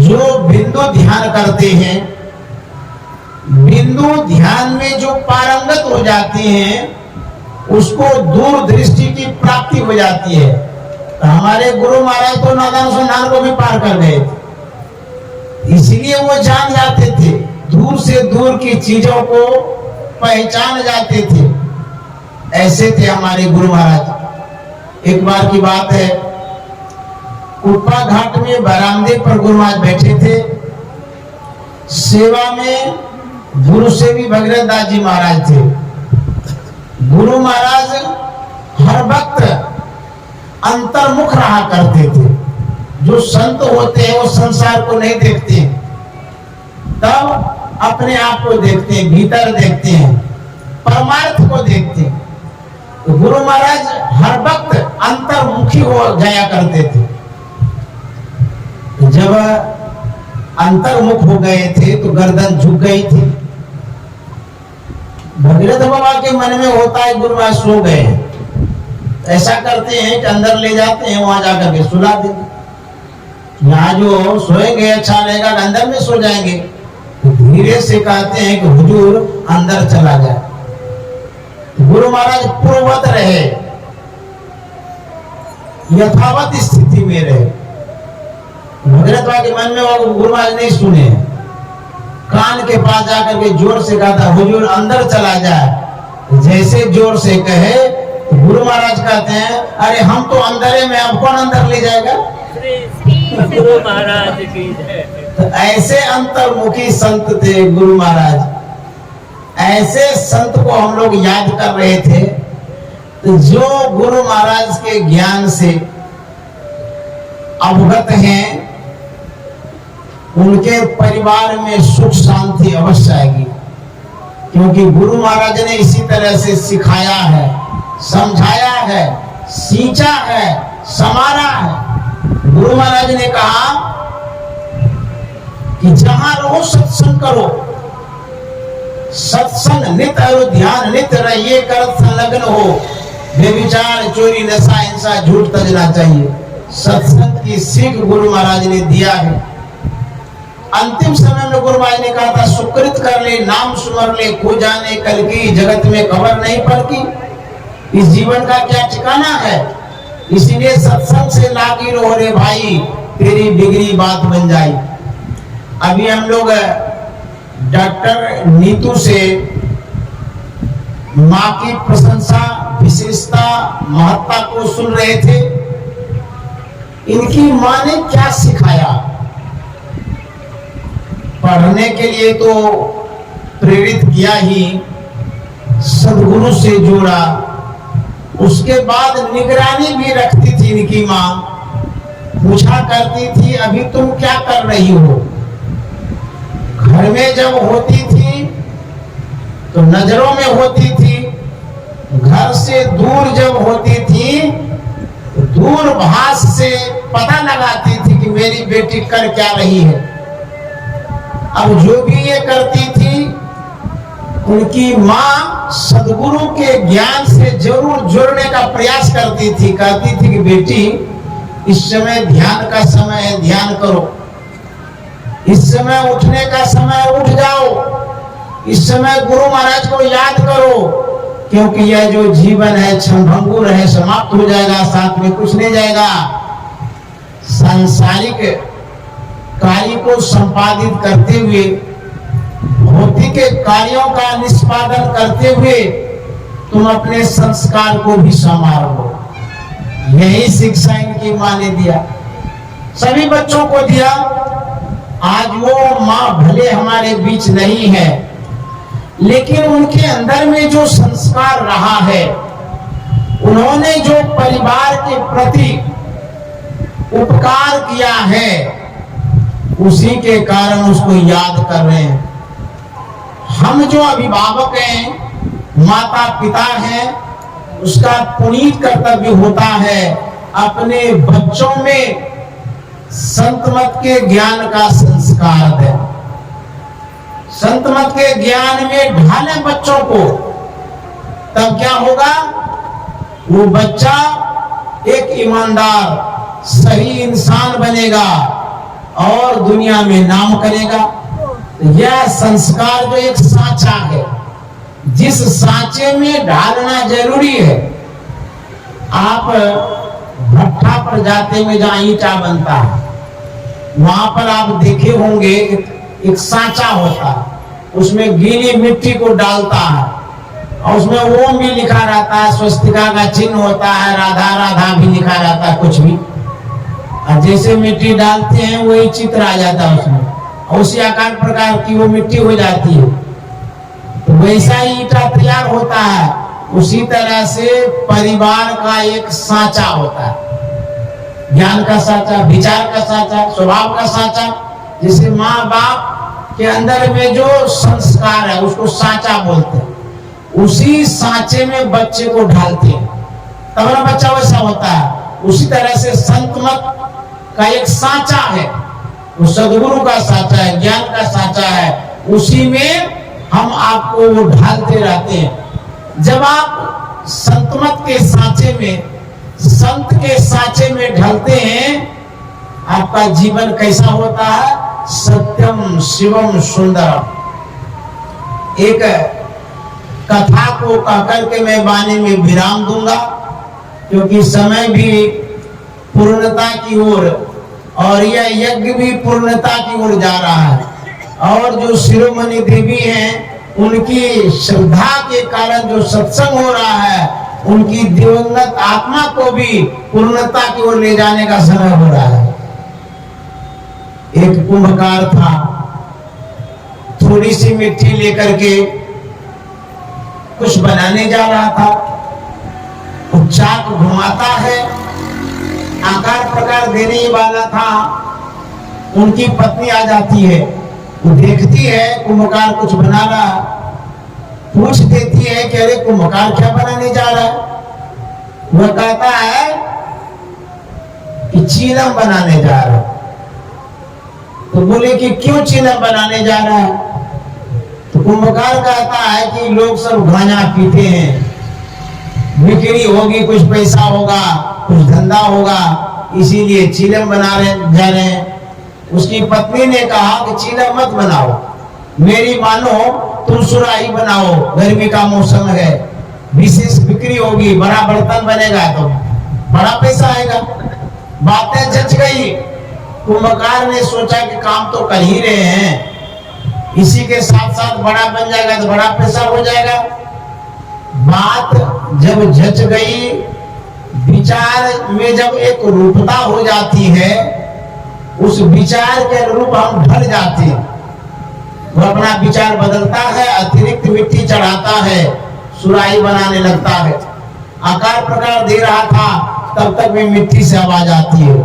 जो बिंदु ध्यान करते हैं, बिंदु ध्यान में जो पारंगत हो जाते हैं, उसको दूरदृष्टि की प्राप्ति हो जाती है। तो हमारे गुरु महाराज तो नादान सुनान को भी पार कर गए थे, इसलिए वो जान जाते थे, दूर से दूर की चीजों को पहचान जाते थे। ऐसे थे हमारे गुरु महाराज। एक बार की बात है, कुप्पा घाट में बरामदे पर गुरु महाराज बैठे थे। सेवा में गुरु सेवी भगीरथ दास जी महाराज थे। गुरु महाराज हर वक्त अंतर्मुख रहा करते थे। जो संत होते हैं वो संसार को नहीं देखते, तब अपने आप को देखते हैं, भीतर देखते हैं, परमार्थ को देखते हैं। तो गुरु महाराज हर वक्त अंतर्मुखी हो जाया करते थे। जब अंतर्मुख हो गए थे तो गर्दन झुक गई थी। भगीरथ बाबा के मन में होता है गुरु महाराज सो गए, ऐसा करते हैं कि अंदर ले जाते हैं, वहां जाकर के सुला देंगे। यहाँ जो सोएंगे अच्छा रहेगा, अंदर में सो जाएंगे। तो धीरे से कहते हैं कि हुजूर अंदर चला जाए। गुरु महाराज पूर्ववत रहे, यथावत स्थिति में रहे। भगीरथ बाबा के मन में वो गुरु महाराज नहीं सुने, कान के पास जाकर के जोर से कहा था हुजूर अंदर चला जाए। जैसे जोर से कहे तो गुरु महाराज कहते हैं अरे हम तो अंदर में, अब कौन अंदर ले जाएगा। गुरु महाराज की जय। तो ऐसे अंतर्मुखी संत थे गुरु महाराज। ऐसे संत को हम लोग याद कर रहे थे, तो जो गुरु महाराज के ज्ञान से अवगत हैं, उनके परिवार में सुख शांति अवश्य आएगी। क्योंकि गुरु महाराज ने इसी तरह से सिखाया है, समझाया है, सींचा है, समारा है। गुरु महाराज ने कहा कि जहां रहो सत्संग करो, सत्संग नित और ध्यान नित रहिए, कर संलग्न हो। बेविचार चोरी नशा हिंसा झूठ तजना चाहिए। सत्संग की सीख गुरु महाराज ने दिया है। अंतिम समय में गुरु महाराज ने कहा था सुकृत कर ले, नाम सुमर ले, खो जाने कल की, जगत में खबर नहीं पड़ती। इस जीवन का क्या ठिकाना है, इसलिए सत्संग से लागी रहो रे भाई, तेरी बिगड़ी बात बन जाए। अभी हम लोग डॉक्टर नीतू से माँ की प्रशंसा, विशेषता, महत्ता को सुन रहे थे। इनकी माँ ने क्या सिखाया? पढ़ने के लिए तो प्रेरित किया ही, सदगुरु से जोड़ा, उसके बाद निगरानी भी रखती थी इनकी माँ। पूछा करती थी अभी तुम क्या कर रही हो? घर में जब होती थी तो नजरों में होती थी, घर से दूर जब होती थी तो दूरभाष से पता लगाती थी कि मेरी बेटी कर क्या रही है। अब जो भी ये करती थी उनकी माँ सदगुरु के ज्ञान से जरूर जोड़ने का प्रयास करती थी। कहती थी कि बेटी इस समय ध्यान का समय है, ध्यान करो। इस समय उठने का समय, उठ जाओ। इस समय गुरु महाराज को याद करो, क्योंकि यह जो जीवन है क्षणभंगुर है, समाप्त हो जाएगा, साथ में कुछ नहीं जाएगा। सांसारिक कार्य को संपादित करते हुए, भौतिक कार्यों का निष्पादन करते हुए तुम अपने संस्कार को भी संभालो। यही शिक्षा इनकी माँ ने दिया, सभी बच्चों को दिया। आज वो माँ भले हमारे बीच नहीं है, लेकिन उनके अंदर में जो संस्कार रहा है, उन्होंने जो परिवार के प्रति उपकार किया है, उसी के कारण उसको याद कर रहे हैं। हम जो अभिभावक हैं, माता पिता हैं, उसका पुनीत कर्तव्य होता है अपने बच्चों में संत मत के ज्ञान का संस्कार दें। संत मत के ज्ञान में ढालें बच्चों को, तब क्या होगा? वो बच्चा एक ईमानदार, सही इंसान बनेगा और दुनिया में नाम करेगा। यह संस्कार जो एक सांचा है, जिस सांचे में ढालना जरूरी है। आप भट्ठा पर जाते हुए जहाँ ईंटा बनता है, वहां पर आप देखे होंगे एक सांचा होता है, उसमें गीली मिट्टी को डालता है और उसमें ओम भी लिखा रहता है, स्वस्तिका का चिन्ह होता है, राधा राधा भी लिखा रहता है, कुछ भी। और जैसे मिट्टी डालते हैं वही चित्र आ जाता है उसमें, और उसी आकार प्रकार की वो मिट्टी हो जाती है। तो वैसा ही ईंटा तैयार होता है। उसी तरह से परिवार का एक सांचा होता है, ज्ञान का सांचा, विचार का सांचा, स्वभाव का सांचा। जैसे माँ बाप के अंदर में जो संस्कार है उसको सांचा बोलते हैं। उसी सांचे में बच्चे को ढालते हैं, तब ना बच्चा वैसा होता है। उसी तरह से संत मत का एक सांचा है, वो सदगुरु का सांचा है, ज्ञान का सांचा है। उसी में हम आपको वो ढालते रहते हैं। जब आप संत मत के सांचे में, संत के सांचे में ढलते हैं, आपका जीवन कैसा होता है? सत्यम शिवम सुंदरम। एक कथा को कहकर के मैं वाणी में विराम दूंगा, क्योंकि समय भी पूर्णता की ओर और यह यज्ञ भी पूर्णता की ओर जा रहा है। और जो शिरोमणि देवी हैं, उनकी श्रद्धा के कारण जो सत्संग हो रहा है, उनकी दिवंगत आत्मा को भी पूर्णता की ओर ले जाने का समय हो रहा है। एक कुंभकार था, थोड़ी सी मिट्टी लेकर के कुछ बनाने जा रहा था। वो चाक घुमाता है, आकार प्रकार देने ही वाला था। उनकी पत्नी आ जाती है, वो देखती है कुंभकार कुछ बना रहा, पूछ देती है कि अरे कुंभकार क्या बनाने जा रहा है? वह कहता है कि चीलम बनाने जा रहा है। तो बोले कि क्यों चीलम बनाने जा रहा है? तो कुंभकार कहता है कि लोग सब गांजा पीते हैं, बिक्री होगी, कुछ पैसा होगा, कुछ धंधा होगा, इसीलिए चीलम बना रहे जा रहे हैं। उसकी पत्नी ने कहा कि चीलम मत बनाओ, मेरी मानो तुम सुराही बनाओ, गर्मी का मौसम है, विशेष बिक्री होगी, बड़ा बर्तन बनेगा तो बड़ा पैसा आएगा। बातें जच गई। कुंभकार ने सोचा कि काम तो कर ही रहे हैं, इसी के साथ साथ बड़ा बन जाएगा तो बड़ा पैसा हो जाएगा। बात जब जच गई विचार में जब एक रूपता हो जाती है, उस विचार के अनुरूप हम ढल जाते हैं। वो अपना विचार बदलता है, अतिरिक्त मिट्टी चढ़ाता है, सुराही बनाने लगता है। आकार प्रकार दे रहा था, तब तक भी मिट्टी से आवाज आती है।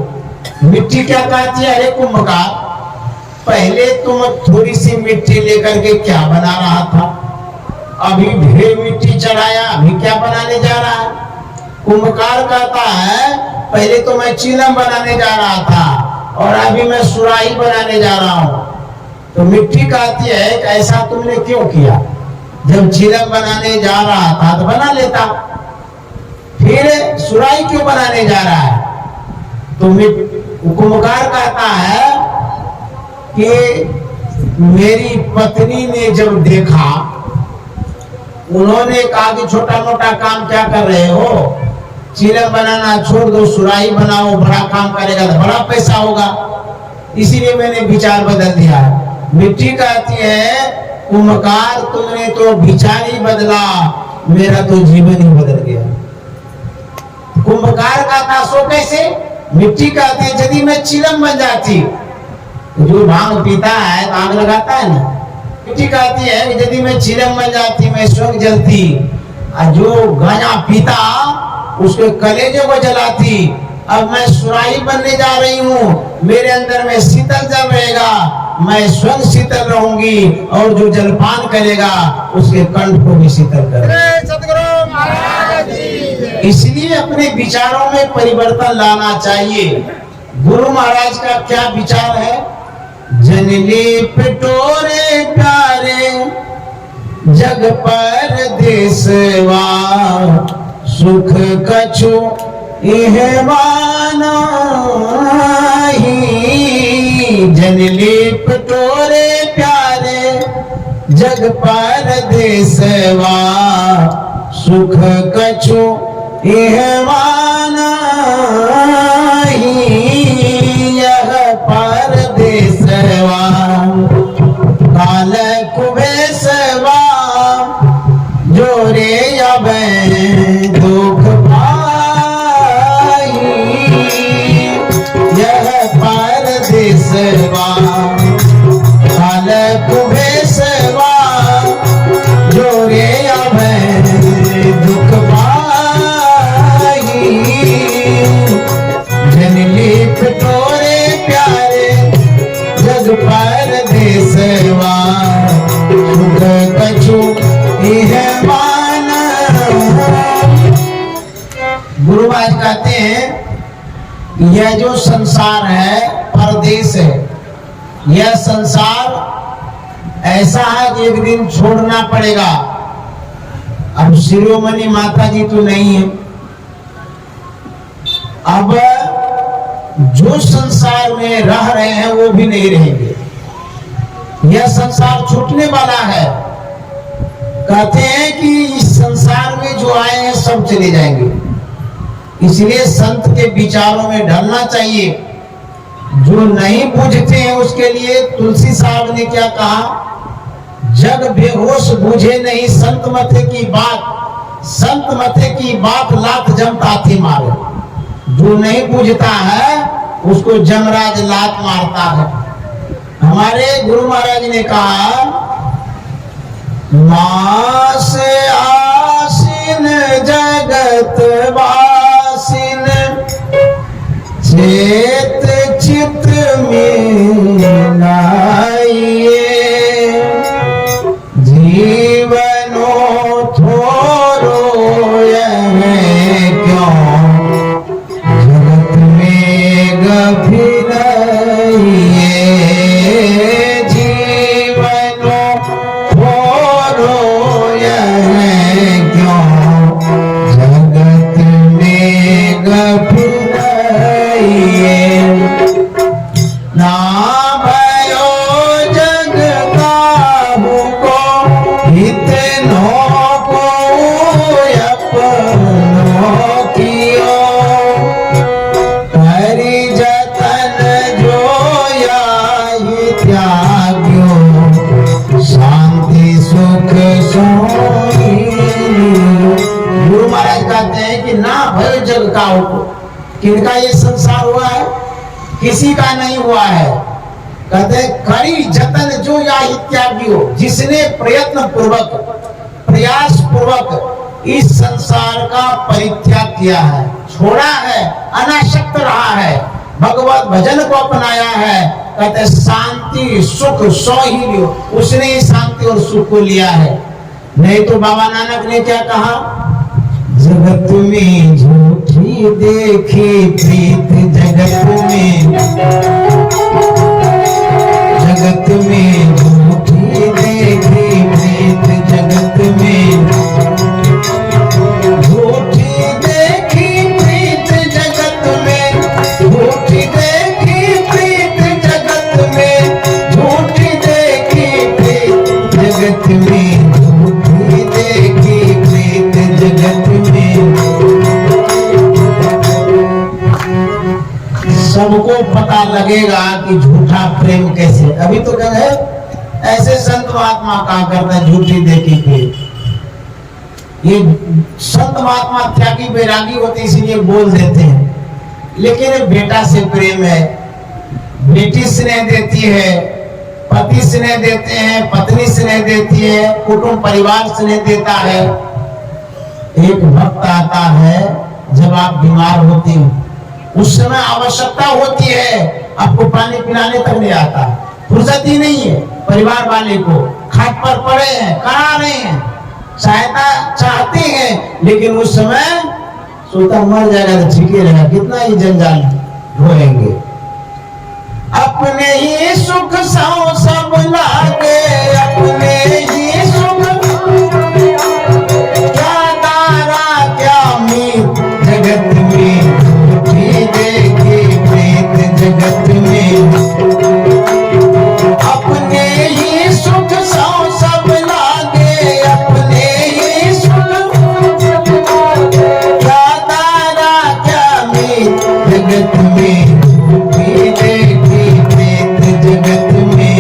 मिट्टी क्या कहती है? अरे कुंभकार, पहले तुम थोड़ी सी मिट्टी लेकर के क्या बना रहा था, अभी ढेर मिट्टी चढ़ाया, अभी क्या बनाने जा रहा है? कुंभकार कहता है पहले तो मैं चीलम बनाने जा रहा था और अभी मैं सुराही बनाने जा रहा हूं। तो मिट्टी कहती है कि ऐसा तुमने क्यों किया? जब चीलम बनाने जा रहा था तो बना लेता, फिर सुराही क्यों बनाने जा रहा है? तो कुंभकार कहता है कि मेरी पत्नी ने जब देखा, उन्होंने कहा कि छोटा मोटा काम क्या कर रहे हो, चीलम बनाना छोड़ दो, सुराही बनाओ, बड़ा काम करेगा तो बड़ा पैसा होगा, इसीलिए मैंने विचार बदल दिया। मिट्टी कहती है कुंभकार, तुमने तो विचार ही बदला, मेरा तो जीवन ही बदल गया। कुंभकार कहता सो कैसे? मिट्टी कहती है यदि मैं चीलम बन जाती, जो भांग पीता है तो आग लगाता है ना, मिट्टी कहती है यदि मैं चीलम बन जाती, मैं स्वयं जलती, और जो गांजा पीता उसके कलेजे को जलाती। अब मैं सुराही बनने जा रही हूँ, मेरे अंदर में शीतल जल रहेगा, मैं स्वयं शीतल रहूंगी, और जो जलपान करेगा उसके कंठ को भी शीतल करेगा। सतगुरु महाराज जी। इसलिए अपने विचारों में परिवर्तन लाना चाहिए। गुरु महाराज का क्या विचार है? जनले पिटोरे प्यारे, जग पर देसवा, सुख कछु इह माना ही। जनले पिटोरे प्यारे, जग पर देसवा, सुख कछु इह माना ही। यह परदेसवा काल कुबेसवा, जोरे अबे दुख पाई। यह परदेसवा काल कुबेसवा, जोरे अबे दुख पाई। जनली पिटोरे प्यारे, जग परदेसवा, सुख कछु इह माना। गुरु महाराज कहते हैं यह जो संसार है परदेश है, यह संसार ऐसा है कि एक दिन छोड़ना पड़ेगा। अब शिरोमणि माता जी तो नहीं है, अब जो संसार में रह रहे हैं वो भी नहीं रहेंगे, यह संसार छूटने वाला है। कहते हैं कि इस संसार में जो आए हैं सब चले जाएंगे, इसलिए संत के विचारों में ढलना चाहिए। जो नहीं बूझते हैं उसके लिए तुलसी साहब ने क्या कहा? जग बेहोश बूझे नहीं संत मथे की बात, संत मथे की बात लात जमता थी मारे। जो नहीं बूझता है उसको जमराज लात मारता है। हमारे गुरु महाराज ने कहा, मास आसीन जगत वासिन, चेत चित मिलाइए। जीवनो थोरो यह क्यों, जगत में गभिराइए। जीवनो थोरो यह क्यों, जगत में गभिराइए। ना भयो जग किनका हो, किनका ये संसार हुआ है? किसी का नहीं हुआ है। कहते करी जतन जो या इत्यादि हो, जिसने प्रयत्न पूर्वक प्रयास पूर्वक इस संसार का परित्याग किया है, छोड़ा है, अनासक्त रहा है, भगवत भजन को अपनाया है, कहते शांति सुख सो ही लियो, उसने ही शांति और सुख को लिया है। नहीं तो बाबा नानक ने क्या कहा? जगत में झूठी देखी प्रीत, जगत में झूठी देखी प्रीत, जगत में झूठी देखी प्रीत, जगत में झूठी देखी प्रीत, जगत में झूठी देखी प्रीत, जगत में झूठी देखी प्रीत, जगत में। सबको पता लगेगा कि झूठा प्रेम कैसे। अभी तो क्या है, ऐसे संत महात्मा कहा करता है झूठी देखी प्रेम। ये संत महात्मा त्यागी बैरागी होते इसलिए बोल देते हैं, लेकिन बेटा से प्रेम है, बेटी स्नेह देती है, पति स्नेह देते हैं, पत्नी स्नेह देती है, कुटुंब परिवार स्नेह देता है। एक वक्त आता है जब आप बीमार होती हो, उस समय आवश्यकता होती है, आपको पानी पिलाने तक नहीं आता, फुर्सत ही नहीं है, परिवार वाले को खाट पर पड़े हैं, करा रहे हैं, सहायता चाहते हैं, लेकिन उस समय सोता मर जाएगा तो ठीक ही रहेगा, कितना ही जंजाल ढोएंगे। अपने ही सुख सौ सब लागे, अपने ही सुख क्या तारा क्या मीत, जगत में झूठी देखी प्रीत, जगत में अपने ही सुख सौ सब लागे, अपने ही सुख क्या तारा क्या मीत, जगत में झूठी देखी प्रीत, जगत में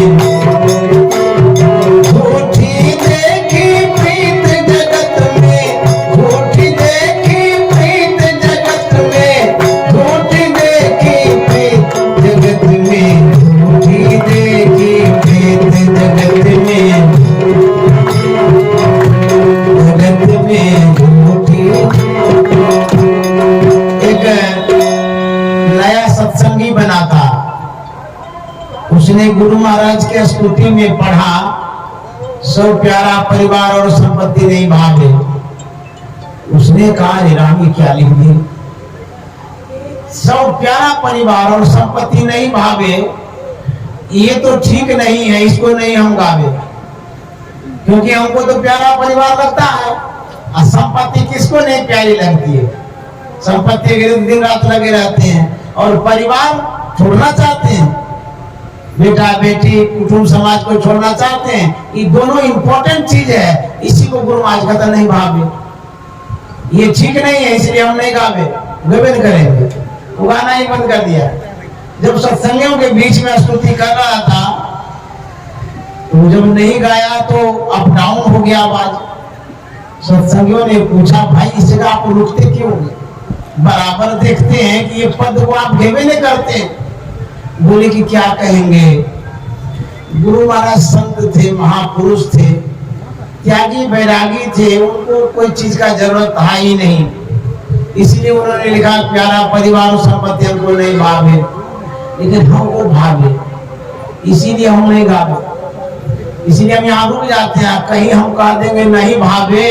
झूठी देखी प्रीत, जगत में झूठी देखी प्रीत, जगत में झूठी देखी प्रीत, जगत में झूठी देखी प्रीत, जगत में झूठी। एक नया सत्संगी बना था, उसने गुरु महाराज के स्तुति में पढ़ा, सब प्यारा परिवार और संपत्ति नहीं भावे। उसने कहा रामी क्या लिख दी, सब प्यारा परिवार और संपत्ति नहीं भावे, ये तो ठीक नहीं है, इसको नहीं हम गावे, क्योंकि हमको तो प्यारा परिवार लगता है, और संपत्ति किसको नहीं प्यारी लगती है। संपत्ति के दिन रात लगे रहते हैं और परिवार छोड़ना चाहते हैं, बेटा बेटी कुटुंब समाज को छोड़ना चाहते हैं। ये दोनों इंपॉर्टेंट चीज है, इसी को गुरु महाराज कहता नहीं भावे, ये ठीक नहीं है, इसलिए हम नहीं गावे, गवे नहीं करेंगे। वो गाना ही बंद कर दिया। जब सत्संगियों के बीच में स्तुति कर रहा था, तो जब नहीं गाया तो अप डाउन हो गया आवाज। सत्संगियों ने पूछा, भाई इस जगह आप रुकते क्यों? बराबर देखते हैं कि ये पद को आप घेवे नहीं करते। बोले कि क्या कहेंगे, गुरु महाराज संत थे, महापुरुष थे, त्यागी बैरागी थे, उनको कोई चीज का जरूरत था ही नहीं, इसलिए उन्होंने लिखा प्यारा परिवार और संपत्ति हमको नहीं भावे, लेकिन हमको भावे, इसीलिए हम नहीं गावे, इसीलिए हम यहाँ रुक जाते हैं। कहीं हम कह देंगे नहीं भावे,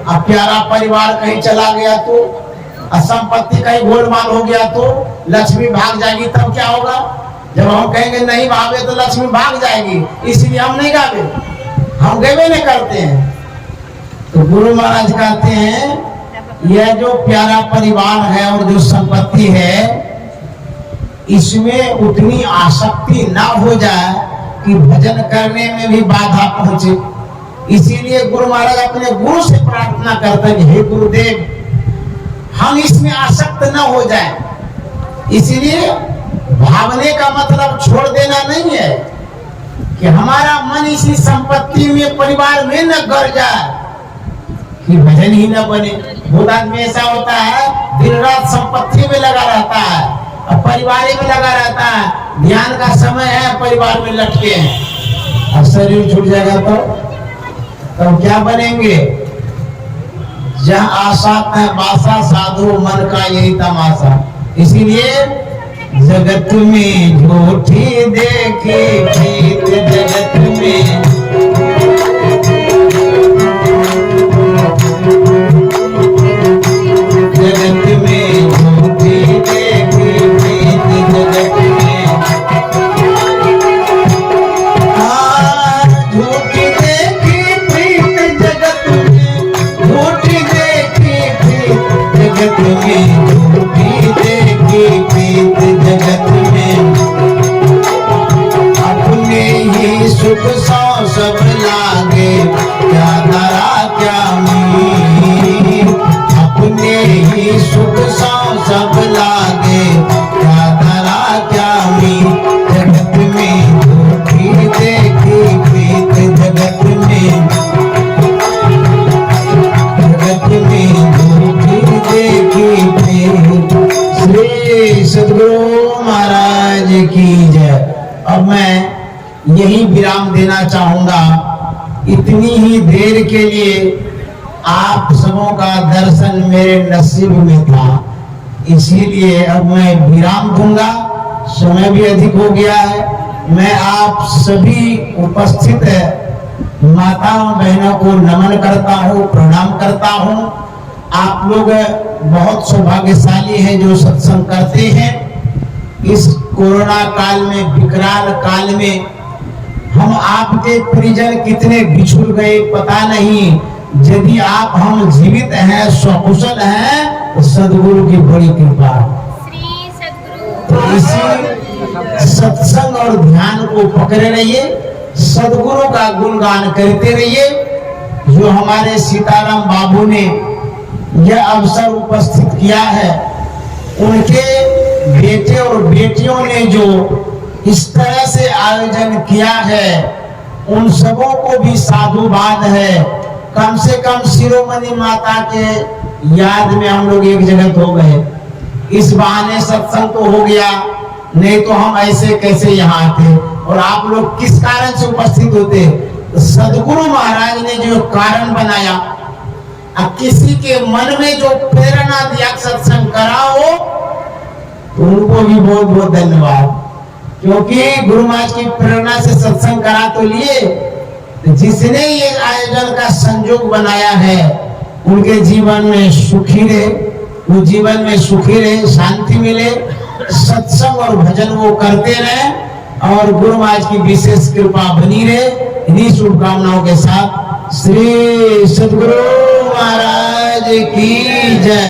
अब प्यारा परिवार कहीं चला गया तो, संपत्ति कहीं गोलमाल हो गया तो, लक्ष्मी भाग जाएगी, तब क्या होगा? जब हम कहेंगे नहीं भावे तो लक्ष्मी भाग जाएगी, इसलिए हम नहीं गावे, हम गवे नहीं करते हैं। तो गुरु महाराज कहते हैं यह जो प्यारा परिवार है और जो संपत्ति है, इसमें उतनी आसक्ति ना हो जाए कि भजन करने में भी बाधा पहुंचे। इसीलिए गुरु महाराज अपने गुरु से प्रार्थना करते हैं, हे गुरुदेव हम इसमें आसक्त न हो जाए। इसीलिए भावने का मतलब छोड़ देना नहीं है कि हमारा मन इसी संपत्ति में परिवार में न गड़ जाए कि भजन ही न बने। बहुत आदमी ऐसा होता है दिन रात संपत्ति में लगा रहता है और परिवार में लगा रहता है, ध्यान का समय है परिवार में लटके हैं, और शरीर छूट जाएगा तो क्या बनेंगे? जहाँ आशा है बासा साधु मन का यही तमाशा। इसीलिए जगत में झूठी देखे प्रीत, जगत में झूठी देखी प्रीत, जगत में झूठी देखी प्रीत, जगत में झूठी देखी प्रीत, जगत में झूठी देखी प्रीत, जगत में अपने ही सुख सौ सब लागे, क्या धरा क्या मीर, अपने ही सुख सौ सब लागे, क्या धरा क्या मीर, जगत में झूठी देखी प्रीत, जगत में झूठी देखी प्रीत। श्री सद्गुरु महाराज की जय। अब मैं यही विराम देना चाहूंगा। इतनी ही देर के लिए आप सबों का दर्शन मेरे नसीब में था, इसीलिए अब मैं विराम दूंगा। समय भी अधिक हो गया है। मैं आप सभी उपस्थित माताओं बहनों को नमन करता हूँ, प्रणाम करता हूँ। आप लोग बहुत सौभाग्यशाली हैं जो सत्संग करते हैं। इस कोरोना काल में, विकराल काल में हम आपके परिजन कितने बिछुड़ गए पता नहीं। यदि आप हम जीवित हैं, सकुशल हैं, तो सद्गुरु की बड़ी कृपा। तो इसी सत्संग और ध्यान को पकड़े रहिए, सद्गुरु का गुणगान करते रहिए। जो हमारे सीताराम बाबू ने यह अवसर उपस्थित किया है, उनके बेटे और बेटियों ने जो इस तरह से आयोजन किया है, उन सबों को भी साधुवाद है। कम से कम शिरोमणि माता के याद में हम लोग एक जगह हो गए। इस बहाने सत्संग तो हो गया, नहीं तो हम ऐसे कैसे यहाँ आते। और आप लोग किस कारण से उपस्थित होते? सद्गुरु महाराज ने जो कारण बनाया, अब किसी के मन में जो प्रेरणा दिया सत्संग कराओ, तो उनको भी बहुत बहुत धन्यवाद। क्योंकि गुरु महाराज की प्रेरणा से सत्संग करा तो लिए, जिसने ये आयोजन का संजोग बनाया है, उनके जीवन में सुखी रहे, वो जीवन में सुखी रहे, शांति मिले, सत्संग और भजन वो करते रहे, और गुरु महाराज की विशेष कृपा बनी रहे। इन्हीं शुभकामनाओं के साथ श्री सद्गुरु महाराज की जय।